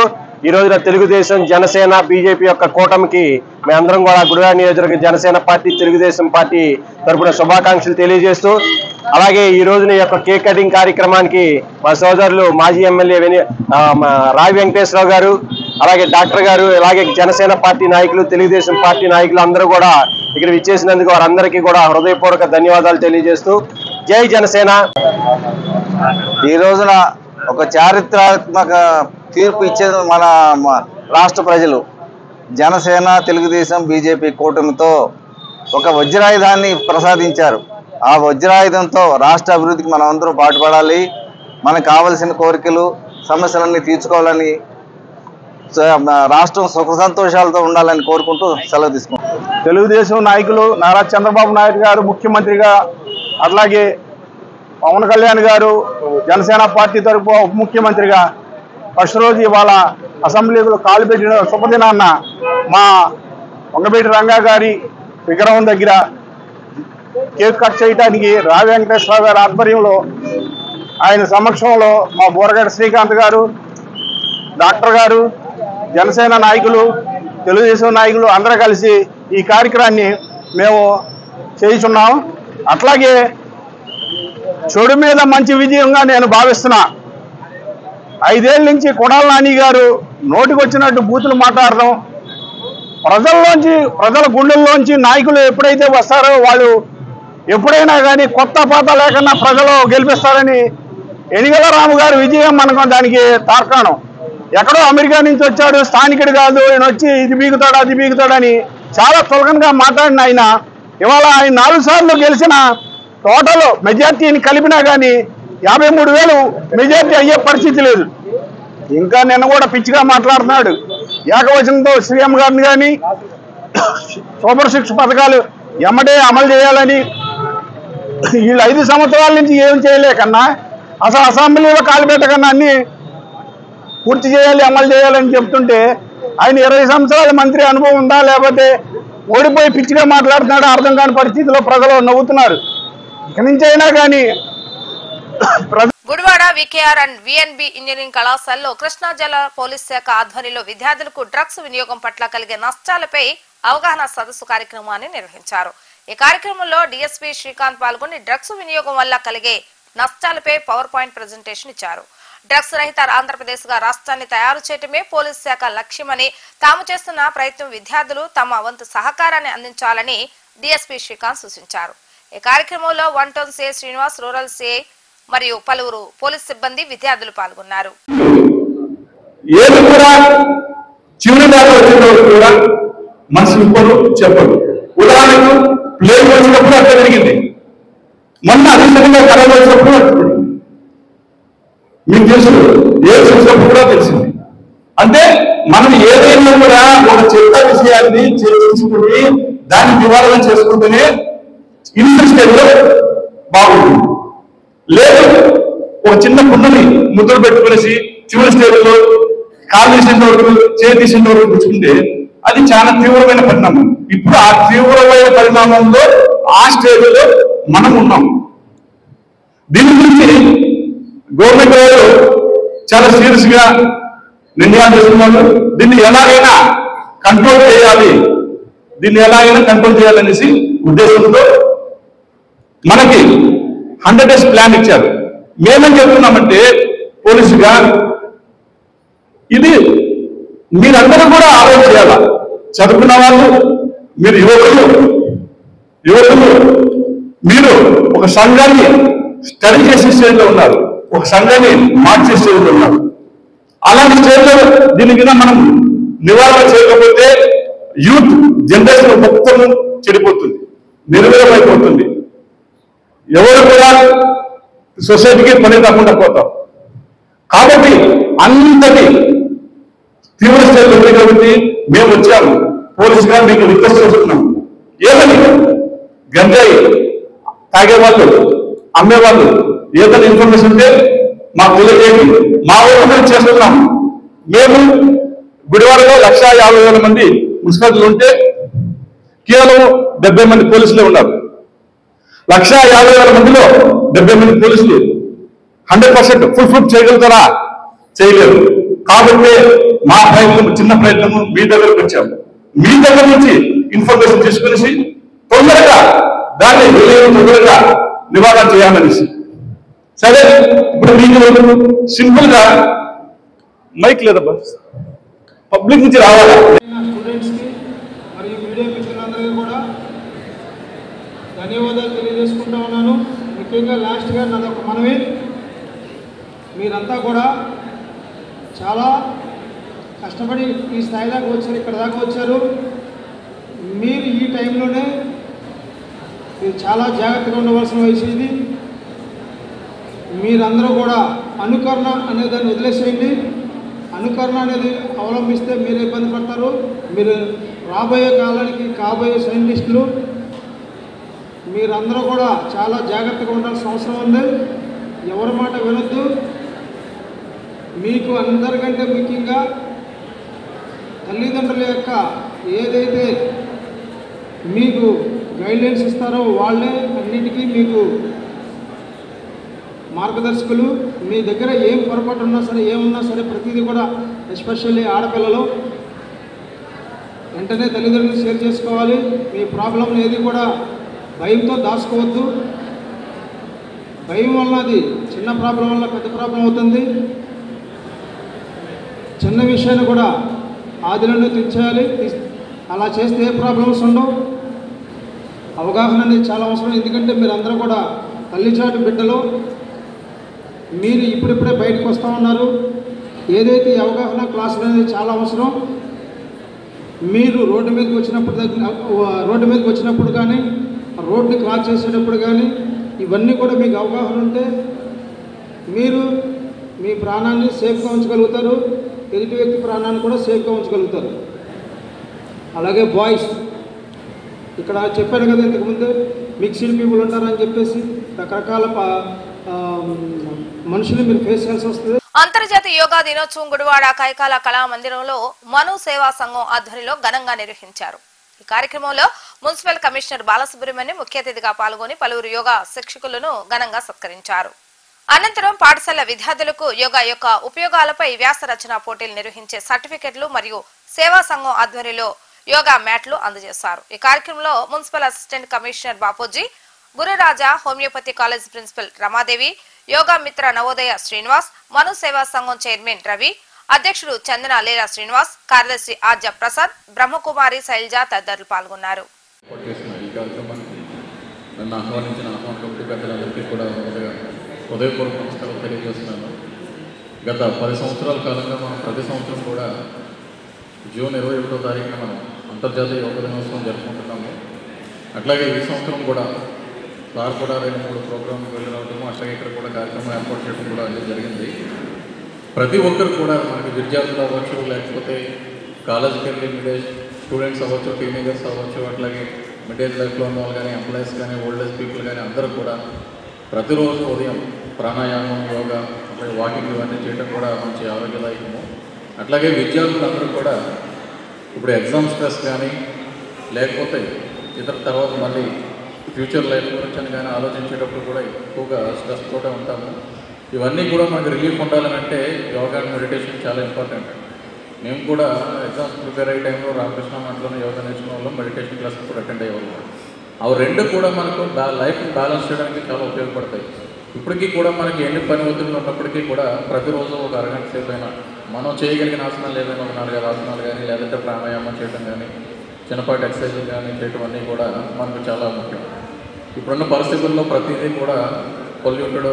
ఈ రోజున తెలుగుదేశం జనసేన బీజేపీ యొక్క కూటమికి మేమందరం కూడా గుడివాడ నియోజకవర్గ జనసేన పార్టీ తెలుగుదేశం పార్టీ తరఫున శుభాకాంక్షలు తెలియజేస్తూ అలాగే ఈ రోజున యొక్క కేక్ కటింగ్ కార్యక్రమానికి మా సోదరులు మాజీ ఎమ్మెల్యే రావి వెంకటేశ్వరరావు గారు అలాగే డాక్టర్ గారు అలాగే జనసేన పార్టీ నాయకులు తెలుగుదేశం పార్టీ నాయకులు అందరూ కూడా ఇక్కడ విచ్చేసినందుకు వారందరికీ కూడా హృదయపూర్వక ధన్యవాదాలు తెలియజేస్తూ జై జనసేన. ఈ రోజున ఒక చారిత్రాత్మక తీర్పు ఇచ్చేది మన రాష్ట్ర ప్రజలు. జనసేన తెలుగుదేశం బీజేపీ కూటమితో ఒక వజ్రాయుధాన్ని ప్రసాదించారు. ఆ వజ్రాయుధంతో రాష్ట్ర అభివృద్ధికి మనం అందరూ పాటుపడాలి. మనకు కావలసిన కోరికలు సమస్యలన్నీ తీర్చుకోవాలని రాష్ట్రం సుఖ సంతోషాలతో ఉండాలని కోరుకుంటూ సెలవు తీసుకుంటాం. తెలుగుదేశం నాయకులు నారా చంద్రబాబు నాయుడు గారు ముఖ్యమంత్రిగా, అట్లాగే పవన్ కళ్యాణ్ గారు జనసేన పార్టీ తరఫు ఉప ముఖ్యమంత్రిగా ఫస్ట్ రోజు ఇవాళ అసెంబ్లీలో కాలు పెట్టిన శుభదినాన్న మా వంగబేటి రంగా గారి విగ్రహం దగ్గర కేక్ కట్ చేయడానికి రావి వెంకటేశ్వర గారి ఆధ్వర్యంలో ఆయన సమక్షంలో మా బోరగడ్డ శ్రీకాంత్ గారు, డాక్టర్ గారు, జనసేన నాయకులు, తెలుగుదేశం నాయకులు అందరూ కలిసి ఈ కార్యక్రమాన్ని మేము చేయుచున్నాం. అట్లాగే చెడు మీద మంచి విజయంగా నేను భావిస్తున్నా. 5 ఏళ్ళ నుంచి కొడాలి నాని గారు నోటికి వచ్చినట్టు బూతులు మాట్లాడడం, ప్రజల గుండెల్లోంచి నాయకులు ఎప్పుడైతే వస్తారో వాళ్ళు ఎప్పుడైనా కానీ కొత్త పాత లేకుండా ప్రజలు గెలిపిస్తారని ఎనిగల రాము గారి విజయం మనకు దానికి తార్కాణం. ఎక్కడో అమెరికా నుంచి వచ్చాడు, స్థానికుడు కాదు, ఆయన వచ్చి ఇది బీగుతాడు అది బీగుతాడని చాలా చులకనగా మాట్లాడిన ఆయన ఇవాళ ఆయన 4 సార్లు గెలిచిన టోటల్ మెజార్టీని కలిపినా కానీ 53,000 మెజార్టీ అయ్యే పరిస్థితి లేదు. ఇంకా నిన్న కూడా పిచ్చిగా మాట్లాడుతున్నాడు. ఏకవచనంతో సీఎం గారిని కానీ సూపర్ 6 పథకాలు ఎమ్మడే అమలు చేయాలని, వీళ్ళు 5 సంవత్సరాల నుంచి ఏం చేయలేకన్నా అసలు అసెంబ్లీలో కాలు పెట్టకన్నా అన్ని పూర్తి చేయాలి అమలు చేయాలని చెప్తుంటే ఆయన 20 సంవత్సరాల మంత్రి అనుభవం ఉందా లేకపోతే ఓడిపోయి పిచ్చిగా మాట్లాడుతున్నాడు అర్థం కాని పరిస్థితిలో ప్రజలు నవ్వుతున్నారు. ఇక నుంచి అయినా కానీ Gudivada VKR and VNB engineering కళాశాలలో కృష్ణా జిల్లా పోలీస్ శాఖ ఆధ్వర్యంలో విద్యార్థులకు డ్రగ్స్ వినియోగం పట్ల కలిగే నష్టాలపై అవగాహన సదస్సు కార్యక్రమాన్ని నిర్వహించారు. ఈ కార్యక్రమంలో డీఎస్పీ శ్రీకాంత్ పాల్గొని డ్రగ్స్ వినియోగం వల్ల కలిగే నష్టాలపై పవర్ పాయింట్ ప్రెజెంటేషన్ ఇచ్చారు. డ్రగ్స్ రహిత ఆంధ్రప్రదేశ్ గా రాష్ట్రాన్ని తయారు చేయటమే పోలీస్ శాఖ లక్ష్యమని, తాము చేస్తున్న ప్రయత్నం విద్యార్థులు తమ వంతు సహకారాన్ని అందించాలని డీఎస్పీ శ్రీకాంత్ సూచించారు. ఈ కార్యక్రమంలో 1 town CI Srinivas, rural CI మరియు పలువురు పోలీస్ సిబ్బంది విద్యార్థులు పాల్గొన్నారు. ఏది కూడా చివరి దాకా వచ్చేటప్పుడు కూడా మనసు విప్పరు చెప్పరు. ఉదాహరణకు ప్లేన్ వచ్చినప్పుడు అట్లా జరిగింది, మొన్న అధికంగా కరెంట్ వచ్చినప్పుడు మీకు తెలుసు, ఏ చూసినప్పుడు కూడా తెలిసింది. అంటే మనం ఏదైనా కూడా ఒక చెత్త విషయాన్ని చర్చించుకుని దాన్ని నివారణ చేసుకుంటేనే ఇనిషియల్ స్టేజ్ లో బాగుంటుంది. లేదు ఒక చిన్న పుండుని ముద్రలు పెట్టుకునేసి చివరి స్టేజ్ లో కాలు తీసిన వరకు చేతి తీసిన వరకు పుచ్చుకుంటే అది చాలా తీవ్రమైన పరిణామం. ఇప్పుడు ఆ తీవ్రమైన పరిణామంలో ఆ స్టేజ్ లో మనం ఉన్నాం. దీని గురించి గవర్నమెంట్ వారు చాలా సీరియస్ గా నిర్ణయాలు చేస్తున్నారు. దీన్ని ఎలాగైనా కంట్రోల్ చేయాలి, దీన్ని ఎలాగైనా కంట్రోల్ చేయాలనేసి ఉద్దేశంతో మనకి 100 days ప్లాన్ ఇచ్చారు. మేమేం చెప్తున్నామంటే పోలీసుగా ఇది మీరందరూ కూడా ఆలోచన చేయాల. చదువుకున్న వాళ్ళు, మీరు యువకులు మీరు ఒక సంఘాన్ని స్టడీ చేసే స్టేజ్లో ఉన్నారు, ఒక సంఘాన్ని మార్చే స్టేజ్లో ఉన్నారు. అలాంటి స్టేజ్లో దీని మీద మనం నివారణ చేయకపోతే యూత్ జనరేషన్ మొత్తం చెడిపోతుంది, నిర్వీర్యమైపోతుంది. ఎవరు కూడా సొసైటీకి పని కాకుండా పోతాం. కాబట్టి అంతటి తీవ్ర స్థాయిలో ఉంది కాబట్టి మేము వచ్చాము. పోలీసుగా మీకు రిక్వెస్ట్ చేస్తున్నాం, ఏదని గంజాయి తాగేవాళ్ళు, అమ్మేవాళ్ళు ఏదైనా ఇన్ఫర్మేషన్ ఉంటే మాకు తెలియజేయండి. మా ఊరు చేస్తున్నాం. మేము గుడివాడలో 150,000 మంది మున్సిపాలిటీలు ఉంటే కేవలం 70 మంది పోలీసులే ఉన్నారు. 150,000 మందిలో 70 మంది పోలీసులు 100% ఫుల్ చేయగలుగుతారా? చేయలేరు. కాబట్టి మా ప్రయత్నం, చిన్న ప్రయత్నము మీ దగ్గరకు వచ్చాము. మీ దగ్గర నుంచి ఇన్ఫర్మేషన్ తీసుకునేసి తొందరగా దాన్ని తొందరగా నివారణ చేయాలనేసి. సరే, ఇప్పుడు మీకు సింపుల్ గా మైక్ లేదబ్బా, పబ్లిక్ నుంచి రావాలా? స్టూడెంట్స్ కి మరియు మీడియా మిత్రులందరికీ కూడా ధన్యవాదాలు తెలియజేసుకుంటా ఉన్నాను. ముఖ్యంగా లాస్ట్గా నాదొక మనవి, మీరంతా కూడా చాలా కష్టపడి ఈ స్థాయి దాకా వచ్చారు, ఇక్కడ దాకా వచ్చారు. మీరు ఈ టైంలోనే మీరు చాలా జాగ్రత్తగా ఉండవలసిన వయసు ఇది. మీరందరూ కూడా అనుకరణ అనే దాన్ని వదిలేసేయండి. అనుకరణ అనేది అవలంబిస్తే మీరు ఇబ్బంది పడతారు. మీరు రాబోయే కాలానికి కాబోయే సైంటిస్టులు. మీరందరూ కూడా చాలా జాగ్రత్తగా ఉండాల్సిన అవసరం ఉంది. ఎవరి మాట వినొద్దు. మీకు అందరికంటే ముఖ్యంగా తల్లిదండ్రుల యొక్క ఏదైతే మీకు గైడ్లైన్స్ ఇస్తారో వాళ్ళే అన్నిటికీ మీకు మార్గదర్శకులు. మీ దగ్గర ఏం పొరపాటు ఉన్నా సరే, ఏమున్నా సరే ప్రతిదీ కూడా, ఎస్పెషల్లీ ఆడపిల్లలు వెంటనే తల్లిదండ్రులు షేర్ చేసుకోవాలి. మీ ప్రాబ్లం ఏది కూడా భయంతో దాచుకోవద్దు. భయం వల్ల అది చిన్న ప్రాబ్లం వల్ల పెద్ద ప్రాబ్లం అవుతుంది. చిన్న విషయాన్ని కూడా ఆదిలోనే తెచ్చేయాలి. అలా చేస్తే ఏ ప్రాబ్లమ్స్ ఉండవు. అవగాహన అనేది చాలా అవసరం. ఎందుకంటే మీరందరూ కూడా తల్లిచాటు బిడ్డలు. మీరు ఇప్పుడిప్పుడే బయటకు వస్తూ ఉన్నారు. ఏదైతే అవగాహన క్లాసులు అనేది చాలా అవసరం. మీరు రోడ్డు మీదకి వచ్చినప్పుడు కానీ, రోడ్ని క్రాస్ చేసేటప్పుడు కానీ ఇవన్నీ కూడా మీకు అవగాహన ఉంటే మీరు మీ ప్రాణాన్ని సేఫ్గా ఉంచగలుగుతారు. ఎదుటి వ్యక్తి ప్రాణాన్ని కూడా సేఫ్గా ఉంచగలుగుతారు. అలాగే బాయ్స్, ఇక్కడ చెప్పాను కదా ఇంతకుముందు, మిక్స్డ్ పీపుల్ ఉంటారని చెప్పేసి రకరకాల మనుషులు మీరు ఫేస్ చేయాల్సి వస్తుంది. అంతర్జాతీయ యోగా దినోత్సవం గుడివాడ కైకాల కళా మందిరంలో మను సేవా సంఘం ఆధ్వర్యంలో ఘనంగా నిర్వహించారు. ఈ కార్యక్రమంలో మున్సిపల్ కమిషనర్ బాలసుబ్రహ్మణ్యం ముఖ్య అతిథిగా పాల్గొని పలువురు యోగా శిక్షకులను ఘనంగా సత్కరించారు. అనంతరం పాఠశాల విద్యార్థులకు యోగా యొక్క ఉపయోగాలపై వ్యాస రచన పోటీలు నిర్వహించే సర్టిఫికెట్లు మరియు సేవా సంఘం ఆధ్వర్యంలో యోగా మ్యాట్లు అందజేశారు. ఈ కార్యక్రమంలో municipal assistant commissioner Bapuji, Gururaja, homoeopathy college principal Ramadevi, yoga Mitra Navodaya Srinivas, మను సేవా సంఘం చైర్మన్ రవి, అధ్యక్షుడు చందన లీలా శ్రీనివాస్, కార్యదర్శి ఆర్జ ప్రసాద్, బ్రహ్మకుమారి శైలజ తదితరులు పాల్గొన్నారు. ఉదయపూర్వక నమస్కారాలు తెలియజేస్తున్నాను. గత 10 సంవత్సరాల కాలంగా మనం ప్రతి సంవత్సరం కూడా జూన్ 21వ తారీఖున మనం అంతర్జాతీయ యోగా దినోత్సవం జరుపుకుంటున్నాము. అట్లాగే ఈ సంవత్సరం కూడా సార్ కూడా 2-3 ప్రోగ్రాంలు వెళ్ళి రావడము, అట్లాగే ఇక్కడ కూడా కార్యక్రమం ఏర్పాటు చేయడం కూడా జరిగింది. ప్రతి ఒక్కరు కూడా మనకి విద్యార్థులు అవ్వచ్చు, లేకపోతే కాలేజీకి వెళ్ళి మిడ్ స్టూడెంట్స్ అవ్వచ్చు, టీనేజర్స్ అవ్వచ్చు, అట్లాగే మిడ్ ఏజ్ లైఫ్లో ఉన్న వాళ్ళు కానీ, ఎంప్లాయీస్ కానీ, ఓల్డ్ ఏజ్ పీపుల్ కానీ అందరూ కూడా ప్రతిరోజు ఉదయం ప్రాణాయామం, యోగా, అట్లాగే వాకింగ్ ఇవన్నీ చేయడం కూడా మంచి ఆరోగ్యదాయకము. అట్లాగే విద్యార్థులందరూ కూడా ఇప్పుడు ఎగ్జామ్ స్ట్రెస్ కానీ, లేకపోతే ఇతర తర్వాత మళ్ళీ ఫ్యూచర్ లైఫ్ గురించి అని కానీ ఆలోచించేటప్పుడు కూడా ఎక్కువగా స్ట్రెస్ తోటే ఉంటాము. ఇవన్నీ కూడా మనకు రిలీఫ్ ఉండాలని అంటే యోగా అండ్ మెడిటేషన్ చాలా ఇంపార్టెంట్. మేము కూడా ఎగ్జామ్స్ ప్రిపేర్ అయ్యే టైంలో రామకృష్ణ మఠంలోనే యోగా నేర్చుకునే వాళ్ళం, మెడిటేషన్ క్లాసెస్ కూడా అటెండ్ అయ్యేవాళ్ళం. అవి రెండు కూడా మనకు లైఫ్ బ్యాలెన్స్ చేయడానికి చాలా ఉపయోగపడతాయి. ఇప్పటికీ కూడా మనకి ఎన్ని పని ఒత్తిడిలు ఉన్నప్పటికీ కూడా ప్రతిరోజు ఒక అరగంట సేపు అయినా మనం చేయగలిగిన ఆసనాలు ఏదైనా ఒక 4-5 ఆసనాలు కానీ, లేదంటే ప్రాణాయామం చేయడం కానీ, చిన్నపాటి ఎక్సర్సైజులు కానీ చేయటం అన్నీ కూడా మనకు చాలా ముఖ్యం. ఇప్పుడున్న పరిస్థితుల్లో ప్రతిదీ కూడా పొల్యూటెడ్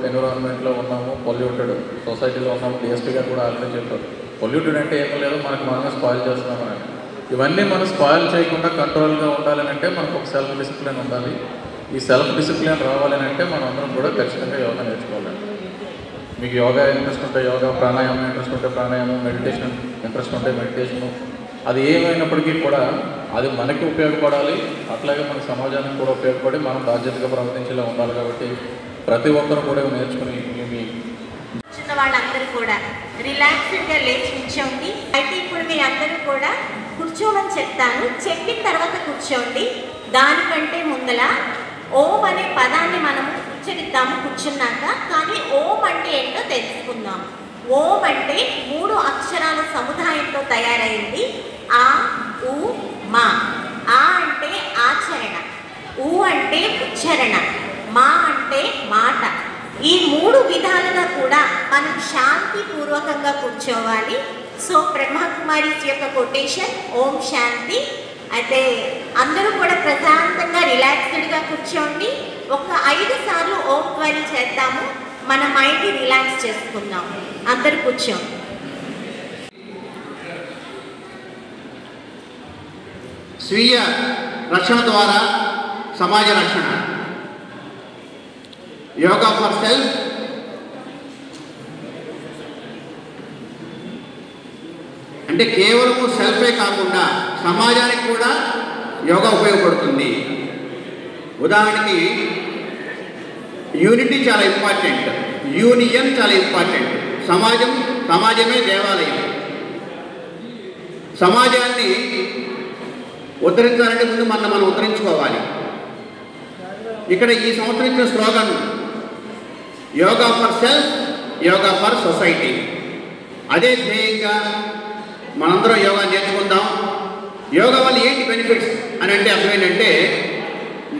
ఎన్విరాన్మెంట్లో ఉన్నాము, పొల్యూటెడ్ సొసైటీలో ఉన్నాము. డిఎస్పీ గారు కూడా ఆల్రెడీ చెప్పారు, పొల్యూటెడ్ అంటే ఏమీ లేదు, మనకు మనమే స్పాయిల్ చేస్తున్నామని. ఇవన్నీ మనం స్పాయిల్ చేయకుండా కంట్రోల్గా ఉండాలని అంటే మనకు ఒక సెల్ఫ్ డిసిప్లిన్ ఉండాలి. ఈ సెల్ఫ్ డిసిప్లిన్ రావాలని అంటే మనం అందరం కూడా ఖచ్చితంగా యోగా నేర్చుకోవాలండి. మీకు యోగా ఇంట్రెస్ట్ ఉంటే యోగా, ప్రాణాయామం ఇంట్రెస్ట్ ఉంటే ప్రాణాయామం, మెడిటేషన్ ఇంట్రెస్ట్ ఉంటే మెడిటేషను, అది ఏమైనప్పటికీ కూడా అది మనకి ఉపయోగపడాలి, అట్లాగే మన సమాజానికి కూడా ఉపయోగపడి మనం బాధ్యతగా ప్రవర్తించేలా ఉండాలి. కాబట్టి ప్రతి ఒక్కరు కూడా నేర్చుకుని మీ వాళ్ళందరూ కూడా రిలాక్స్డ్గా లేచి నిల్చోండి. అయితే ఇప్పుడు మీ అందరూ కూడా కూర్చోమని చెప్తాను, చెప్పిన తర్వాత కూర్చోండి. దానికంటే ముందల ఓం అనే పదాన్ని మనం ఉచ్చరిద్దాము కూర్చున్నాక. కానీ ఓం అంటే ఏంటో తెలుసుకుందాం. ఓం అంటే 3 అక్షరాల సముదాయంతో తయారైంది. ఆ, ఉ, మా. ఆ అంటే ఆచరణ, ఉ అంటే ఉచ్చారణ, మా అంటే మాట. ఈ 3 విధాలుగా కూడా మనం శాంతిపూర్వకంగా కూర్చోవాలి. సో బ్రహ్మకుమారీస్ యొక్క కొటేషన్ ఓం శాంతి. అయితే అందరూ కూడా ప్రశాంతంగా రిలాక్స్డ్గా కూర్చోండి. ఒక 5 సార్లు ఓం ధ్వని చేద్దాము, మన మైండ్ని రిలాక్స్ చేసుకుందాం. అందరూ కూర్చోండి. స్వీయ రక్షణ ద్వారా సమాజ రక్షణ. యోగా ఫర్ సెల్ఫ్, అంటే కేవలము సెల్ఫే కాకుండా సమాజానికి కూడా యోగా ఉపయోగపడుతుంది. ఉదాహరణకి యూనిటీ చాలా ఇంపార్టెంట్, యూనియన్ చాలా ఇంపార్టెంట్. సమాజమే దేవాలయం. సమాజాన్ని ఉద్ధరించాలంటే ముందు మనం ఉద్ధరించుకోవాలి. ఇక్కడ ఈ సంవత్సరం ఇచ్చిన slogan yoga for self, yoga for society. అదే ధ్యేయంగా మనందరం యోగా నేర్చుకుందాం. యోగా వల్ల ఏంటి బెనిఫిట్స్ అని అంటే అర్థం ఏంటంటే,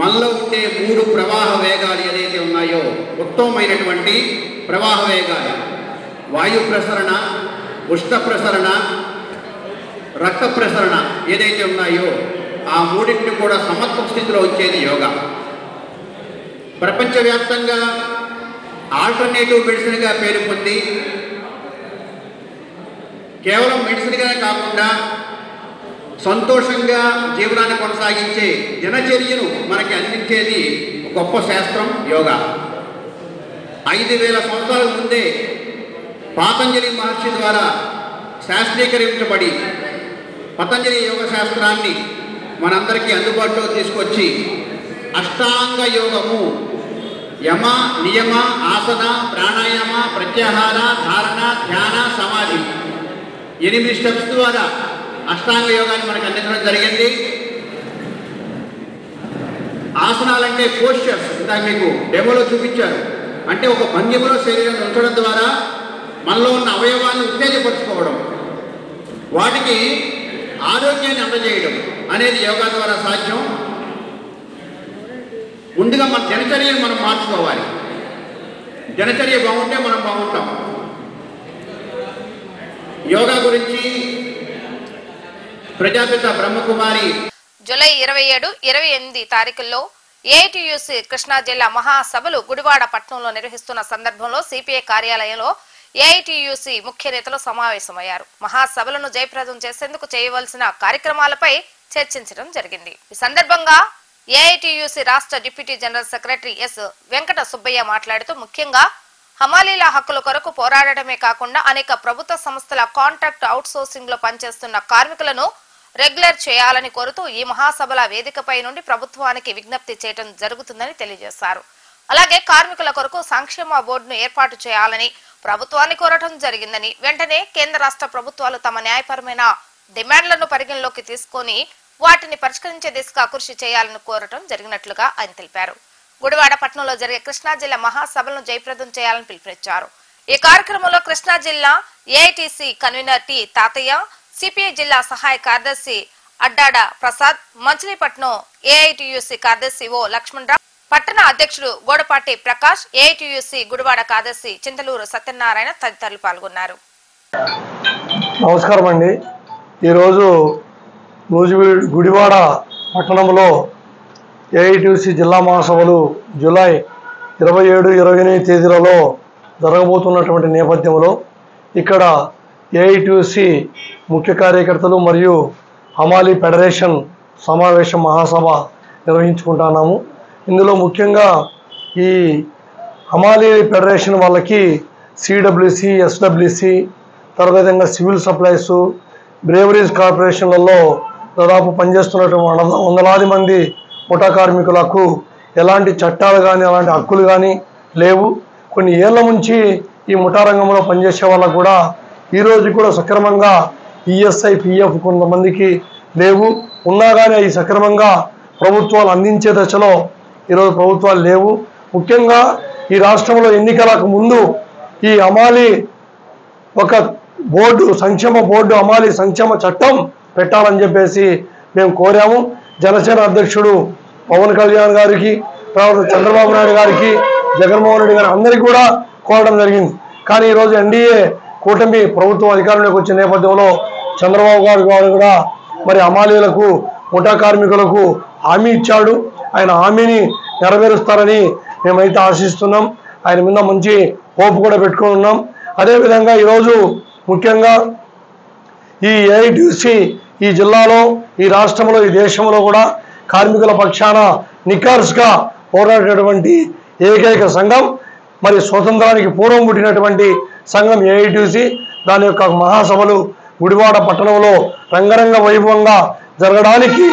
మనలో ఉండే 3 ప్రవాహ వేగాలు ఏదైతే ఉన్నాయో, ఉత్తమమైనటువంటి ప్రవాహ వేగాలు, వాయు ప్రసరణ, ఉష్ణ ప్రసరణ, రక్త ప్రసరణ ఏదైతే ఉన్నాయో, ఆ 3టిని కూడా సమత్వ స్థితిలో వచ్చేది యోగా. ప్రపంచవ్యాప్తంగా ఆల్టర్నేటివ్ మెడిసిన్గా పేరు పొంది, కేవలం మెడిసిన్గానే కాకుండా సంతోషంగా జీవనాన్ని కొనసాగించే దినచర్యను మనకి అందించేది గొప్ప శాస్త్రం యోగా. 5000 సంవత్సరాల ముందే పాతంజలి మహర్షి ద్వారా శాస్త్రీకరించబడి పతంజలి యోగ శాస్త్రాన్ని మనందరికీ అందుబాటులో తీసుకొచ్చి అష్టాంగ యోగము, యమ, నియమ, ఆసన, ప్రాణాయామ, ప్రత్యాహార, ధారణ, ధ్యాన, సమాధి 8 స్టెప్స్ ద్వారా అష్టాంగ యోగాన్ని మనకు అందించడం జరిగింది. ఆసనాలంటే పోస్చర్స్, ఇందాక మీకు డెమోలో చూపించారు. అంటే ఒక భంగిమలో శరీరాన్ని ఉంచడం ద్వారా మనలో ఉన్న అవయవాన్ని ఉత్తేజపరచుకోవడం, వాటికి ఆరోగ్యాన్ని అందజేయడం అనేది యోగా ద్వారా సాధ్యం. ముందుగా మన దినచర్యను మనం మార్చుకోవాలి. దినచర్య బాగుంటే మనం బాగుంటాం. యోగా గురించి ప్రజాపిత బ్రహ్మకుమారి జూలై 27, 28 తారీఖుల్లో ఏఐటీయూసీ కృష్ణా జిల్లా మహాసభలు గుడివాడ పట్టణంలో నిర్వహిస్తున్న సందర్భంలో సిపిఐ కార్యాలయంలో ఏఐటీయూసీ ముఖ్య నేతలు సమావేశమయ్యారు. మహాసభలను జయప్రదం చేసేందుకు చేయవలసిన కార్యక్రమాలపై చర్చించడం జరిగింది. ఈ సందర్భంగా ఏఐటీయూసీ రాష్ట్ర deputy general secretary S Venkata Subbaiah మాట్లాడుతూ, ముఖ్యంగా హమాలీల హక్కుల కొరకు పోరాడటమే కాకుండా అనేక ప్రభుత్వ సంస్థల కాంట్రాక్ట్ అవుట్సోర్సింగ్ లో పనిచేస్తున్న కార్మికులను రెగ్యులర్ చేయాలని కోరుతూ ఈ మహాసభల వేదికపై నుండి ప్రభుత్వానికి విజ్ఞప్తి చేయడం జరుగుతుందని తెలియజేశారు. అలాగే కార్మికుల కొరకు సంక్షేమ బోర్డును ఏర్పాటు చేయాలని ప్రభుత్వాన్ని కోరటం జరిగిందని, వెంటనే కేంద్ర రాష్ట్ర ప్రభుత్వాలు తమ న్యాయపరమైన డిమాండ్లను పరిగణలోకి తీసుకొని వాటిని పరిష్కరించే దిశగా కృషి చేయాలని కోరటం జరిగినట్లుగా ఆయన తెలిపారు. గుడివాడ పట్టణంలో జరిగే కృష్ణా జిల్లా మహాసభలను జయప్రదం చేయాలని పిలుపునిచ్చారు. ఈ కార్యక్రమంలో కృష్ణా జిల్లా ఏఐటీసీ కన్వీనర్ టి తాతయ్య, సిపిఐ జిల్లా సహాయ కార్యదర్శి అడ్డాడ ప్రసాద్, మంచిలీపట్నం ఏఐటీయూసీ కార్యదర్శి ఓ లక్ష్మణరావు, పట్టణ అధ్యక్షుడు గోడపాటి ప్రకాష్, ఏఐటీయూసీ గుడివాడ కార్యదర్శి చింతలూరు సత్యనారాయణ తదితరులు పాల్గొన్నారు. నమస్కారం అండి. ఈరోజు గుడివాడ పట్టణంలో ఏఐటీయూసీ జిల్లా మహాసభలు జూలై 27, 28 తేదీలలో జరగబోతున్నటువంటి నేపథ్యంలో ఇక్కడ ఏఐటీయూసీ ముఖ్య కార్యకర్తలు మరియు హమాలీ ఫెడరేషన్ సమావేశం మహాసభ నిర్వహించుకుంటున్నాము. ఇందులో ముఖ్యంగా ఈ హమాలీ ఫెడరేషన్ వాళ్ళకి సిడబ్ల్యూసి, ఎస్డబ్ల్యూసి, తర్వాత సివిల్ సప్లైస్, బ్రేవరీస్ కార్పొరేషన్లలో దాదాపు పనిచేస్తున్నటువంటి వందలాది మంది ముఠా కార్మికులకు ఎలాంటి చట్టాలు కానీ అలాంటి హక్కులు కానీ లేవు. కొన్ని ఏళ్ల నుంచి ఈ ముఠా రంగంలో పనిచేసే వాళ్ళకు కూడా ఈరోజు కూడా సక్రమంగా ఈఎస్ఐ, పిఎఫ్ కొంతమందికి లేవు. ఉన్నా కానీ అవి సక్రమంగా ప్రభుత్వాలు అందించే దశలో ఈరోజు ప్రభుత్వాలు లేవు. ముఖ్యంగా ఈ రాష్ట్రంలో ఎన్నికలకు ముందు ఈ హమాలీ ఒక బోర్డు, సంక్షేమ బోర్డు, హమాలీ సంక్షేమ చట్టం పెట్టాలని చెప్పేసి మేము కోరాము. జనసేన అధ్యక్షుడు పవన్ కళ్యాణ్ గారికి, తర్వాత చంద్రబాబు నాయుడు గారికి, జగన్మోహన్ రెడ్డి గారి అందరికీ కూడా కోరడం జరిగింది. కానీ ఈరోజు ఎన్డీఏ కూటమి ప్రభుత్వం అధికారంలోకి వచ్చిన నేపథ్యంలో చంద్రబాబు గారు కూడా మరి హమాలీలకు, ముఠా కార్మికులకు హామీ ఇచ్చాడు. ఆయన హామీని నెరవేరుస్తారని మేమైతే ఆశిస్తున్నాం. ఆయన మీద మంచి హోప్ కూడా పెట్టుకొని ఉన్నాం. అదేవిధంగా ఈరోజు ముఖ్యంగా ఈ ఏఐటీయూసీ ఈ జిల్లాలో, ఈ రాష్ట్రంలో, ఈ దేశంలో కూడా కార్మికుల పక్షాన నిఖార్స్గా పోరాడేటువంటి ఏకైక సంఘం, మరి స్వతంత్రానికి పూర్వం పుట్టినటువంటి సంఘం ఏఐటీయూసీ. దాని యొక్క మహాసభలు గుడివాడ పట్టణంలో రంగరంగ వైభవంగా జరగడానికి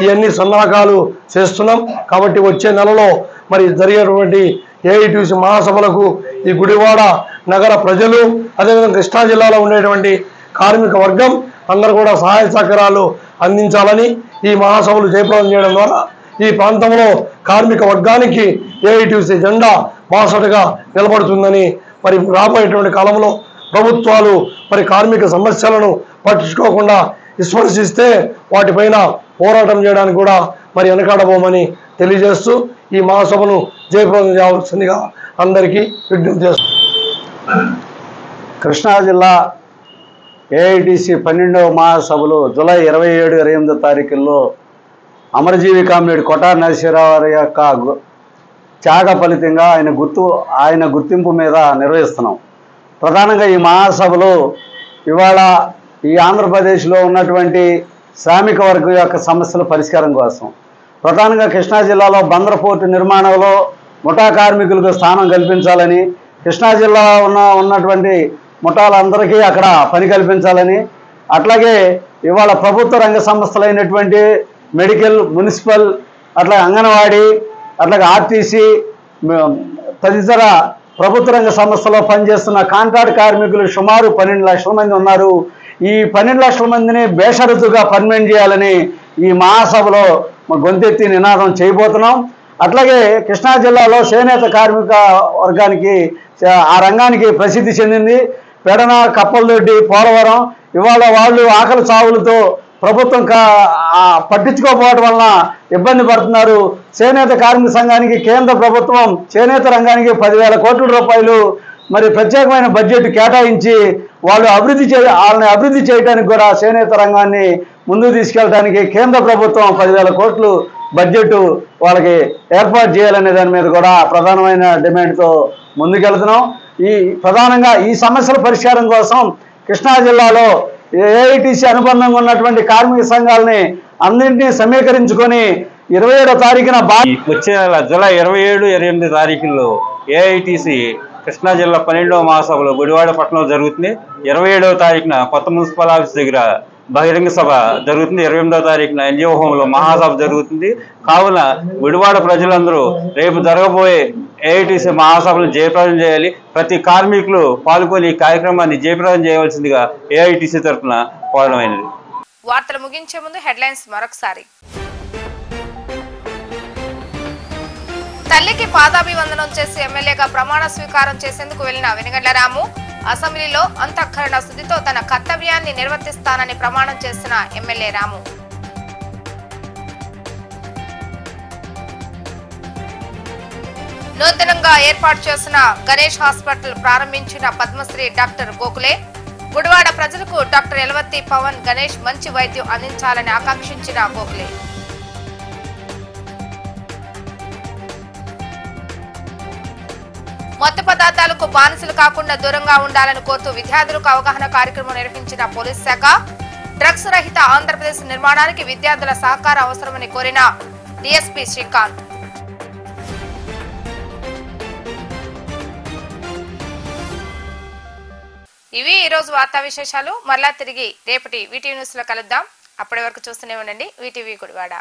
ఇవన్నీ సన్నాహాలు చేస్తున్నాం. కాబట్టి వచ్చే నెలలో మరి జరిగేటువంటి ఏఐటీయూసీ మహాసభలకు ఈ గుడివాడ నగర ప్రజలు, అదేవిధంగా కృష్ణా జిల్లాలో ఉండేటువంటి కార్మిక వర్గం అందరూ కూడా సహాయ సహకారాలు అందించాలని, ఈ మహాసభలు జయప్రదం చేయడం ద్వారా ఈ ప్రాంతంలో కార్మిక వర్గానికి ఏఐటీయూసీ జెండా బాసటగా నిలబడుతుందని, మరి రాబోయేటువంటి కాలంలో ప్రభుత్వాలు మరి కార్మిక సమస్యలను పట్టించుకోకుండా విస్మరిస్తే వాటిపైన పోరాటం చేయడానికి కూడా మరి వెనకాడబోమని తెలియజేస్తూ ఈ మహాసభను జయప్రదం చేయవలసిందిగా అందరికీ విజ్ఞప్తి చేస్తున్నాను. కృష్ణా జిల్లా ఏఐటీసీ 12వ మహాసభలు జూలై 27, 28 తారీఖుల్లో అమరజీవి కామ్రేడ్ కొఠారి నరసింహారావు వారి యొక్క త్యాగ ఫలితంగా ఆయన గుర్తింపు మీద నిర్వహిస్తున్నాం. ప్రధానంగా ఈ మహాసభలు ఇవాళ ఈ ఆంధ్రప్రదేశ్లో ఉన్నటువంటి శ్రామిక వర్గం యొక్క సమస్యల పరిష్కారం కోసం, ప్రధానంగా కృష్ణా జిల్లాలో బందర్ పోర్టు నిర్మాణంలో ముఠా కార్మికులకు స్థానం కల్పించాలని, కృష్ణా జిల్లాలో ఉన్నటువంటి ముఠాలందరికీ అక్కడ పని కల్పించాలని, అట్లాగే ఇవాళ ప్రభుత్వ రంగ సంస్థలైనటువంటి మెడికల్, మున్సిపల్, అట్లాగే అంగన్వాడీ, అట్లాగే ఆర్టీసీ తదితర ప్రభుత్వ రంగ సంస్థలో పనిచేస్తున్న కాంట్రాక్ట్ కార్మికులు సుమారు 12 లక్షల మంది ఉన్నారు. ఈ 12 లక్షల మందిని బేషరతుగా పర్మనెంట్ చేయాలని ఈ మహాసభలో గొంతెత్తి నినాదం చేయబోతున్నాం. అట్లాగే కృష్ణా జిల్లాలో చేనేత కార్మిక వర్గానికి, ఆ రంగానికి ప్రసిద్ధి చెందింది. పెడన, కప్పలదొడ్డి, పోలవరం, ఇవాళ వాళ్ళు ఆకలి చావులతో ప్రభుత్వం పట్టించుకోకపోవడం వలన ఇబ్బంది పడుతున్నారు. చేనేత కార్మిక సంఘానికి కేంద్ర ప్రభుత్వం చేనేత రంగానికి 10,000 కోట్ల రూపాయలు మరి ప్రత్యేకమైన బడ్జెట్ కేటాయించి వాళ్ళని అభివృద్ధి చేయడానికి కూడా చేనేత రంగాన్ని ముందుకు తీసుకెళ్ళడానికి కేంద్ర ప్రభుత్వం 10,000 కోట్లు బడ్జెట్ వాళ్ళకి ఏర్పాటు చేయాలనే దాని మీద కూడా ప్రధానమైన డిమాండ్తో ముందుకెళ్తున్నాం. ప్రధానంగా ఈ సమస్యల పరిష్కారం కోసం కృష్ణా జిల్లాలో ఏఐటీసీ అనుబంధంగా ఉన్నటువంటి కార్మిక సంఘాలని అన్నింటినీ సమీకరించుకొని 27వ తారీఖున వచ్చే నెల జూలై 27, 28 తారీఖుల్లో ఏఐటీసీ కృష్ణా జిల్లా 12వ మహాసభలో గుడివాడ పట్టణంలో జరుగుతుంది. 27వ తారీఖున కొత్త మున్సిపల్ ఆఫీస్ దగ్గర బహిరంగ సభ జరుగుతుంది. 28వ తారీఖున ఎన్జిఓ హోంలో మహాసభ జరుగుతుంది. కావున గుడివాడ ప్రజలందరూ రేపు జరగబోయే ఏఐటీసీ మహాసభను జయప్రదం చేయాలి. ప్రతి కార్మికులు పాల్గొని ఈ కార్యక్రమాన్ని జయప్రదం చేయవలసిందిగా ఏఐటీసీ తరఫున కోరడమైనది. వార్తలు ముగించే ముందు హెడ్లైన్స్ మరొకసారి. తల్లికి పాదాభివందనం చేసి ఎమ్మెల్యేగా ప్రమాణ స్వీకారం చేసేందుకు వెళ్లిన వెనుగండ్ల రాము అసెంబ్లీలో అంతఃకరణ శుద్ధితో తన కర్తవ్యాన్ని నిర్వర్తిస్తానని ప్రమాణం చేసిన ఎమ్మెల్యే రాము నూతనంగా ఏర్పాటు చేసిన గణేష్ హాస్పిటల్ ప్రారంభించిన పద్మశ్రీ డాక్టర్ గోకులే గుడివాడ ప్రజలకు డాక్టర్ ఎలవత్తి పవన్ గణేష్ మంచి వైద్యం అందించాలని ఆకాంక్షించిన గోకులే మత్తు పదార్థాలకు బానిసలు కాకుండా దూరంగా ఉండాలని కోరుతూ విద్యార్థులకు అవగాహన కార్యక్రమం నిర్వహించిన పోలీస్ శాఖ డ్రగ్స్ రహిత ఆంధ్రప్రదేశ్ నిర్మాణానికి విద్యార్థుల సహకారం అవసరమని కోరిన డీఎస్పీ శ్రీకాంత్ ఇవి ఈ రోజు వార్తా విశేషాలు. మరలా తిరిగి రేపటి వీటీవీ న్యూస్ లో కలుద్దాం. అప్పటి వరకు చూస్తూనే ఉండండి వీటీవీ గుడివాడ.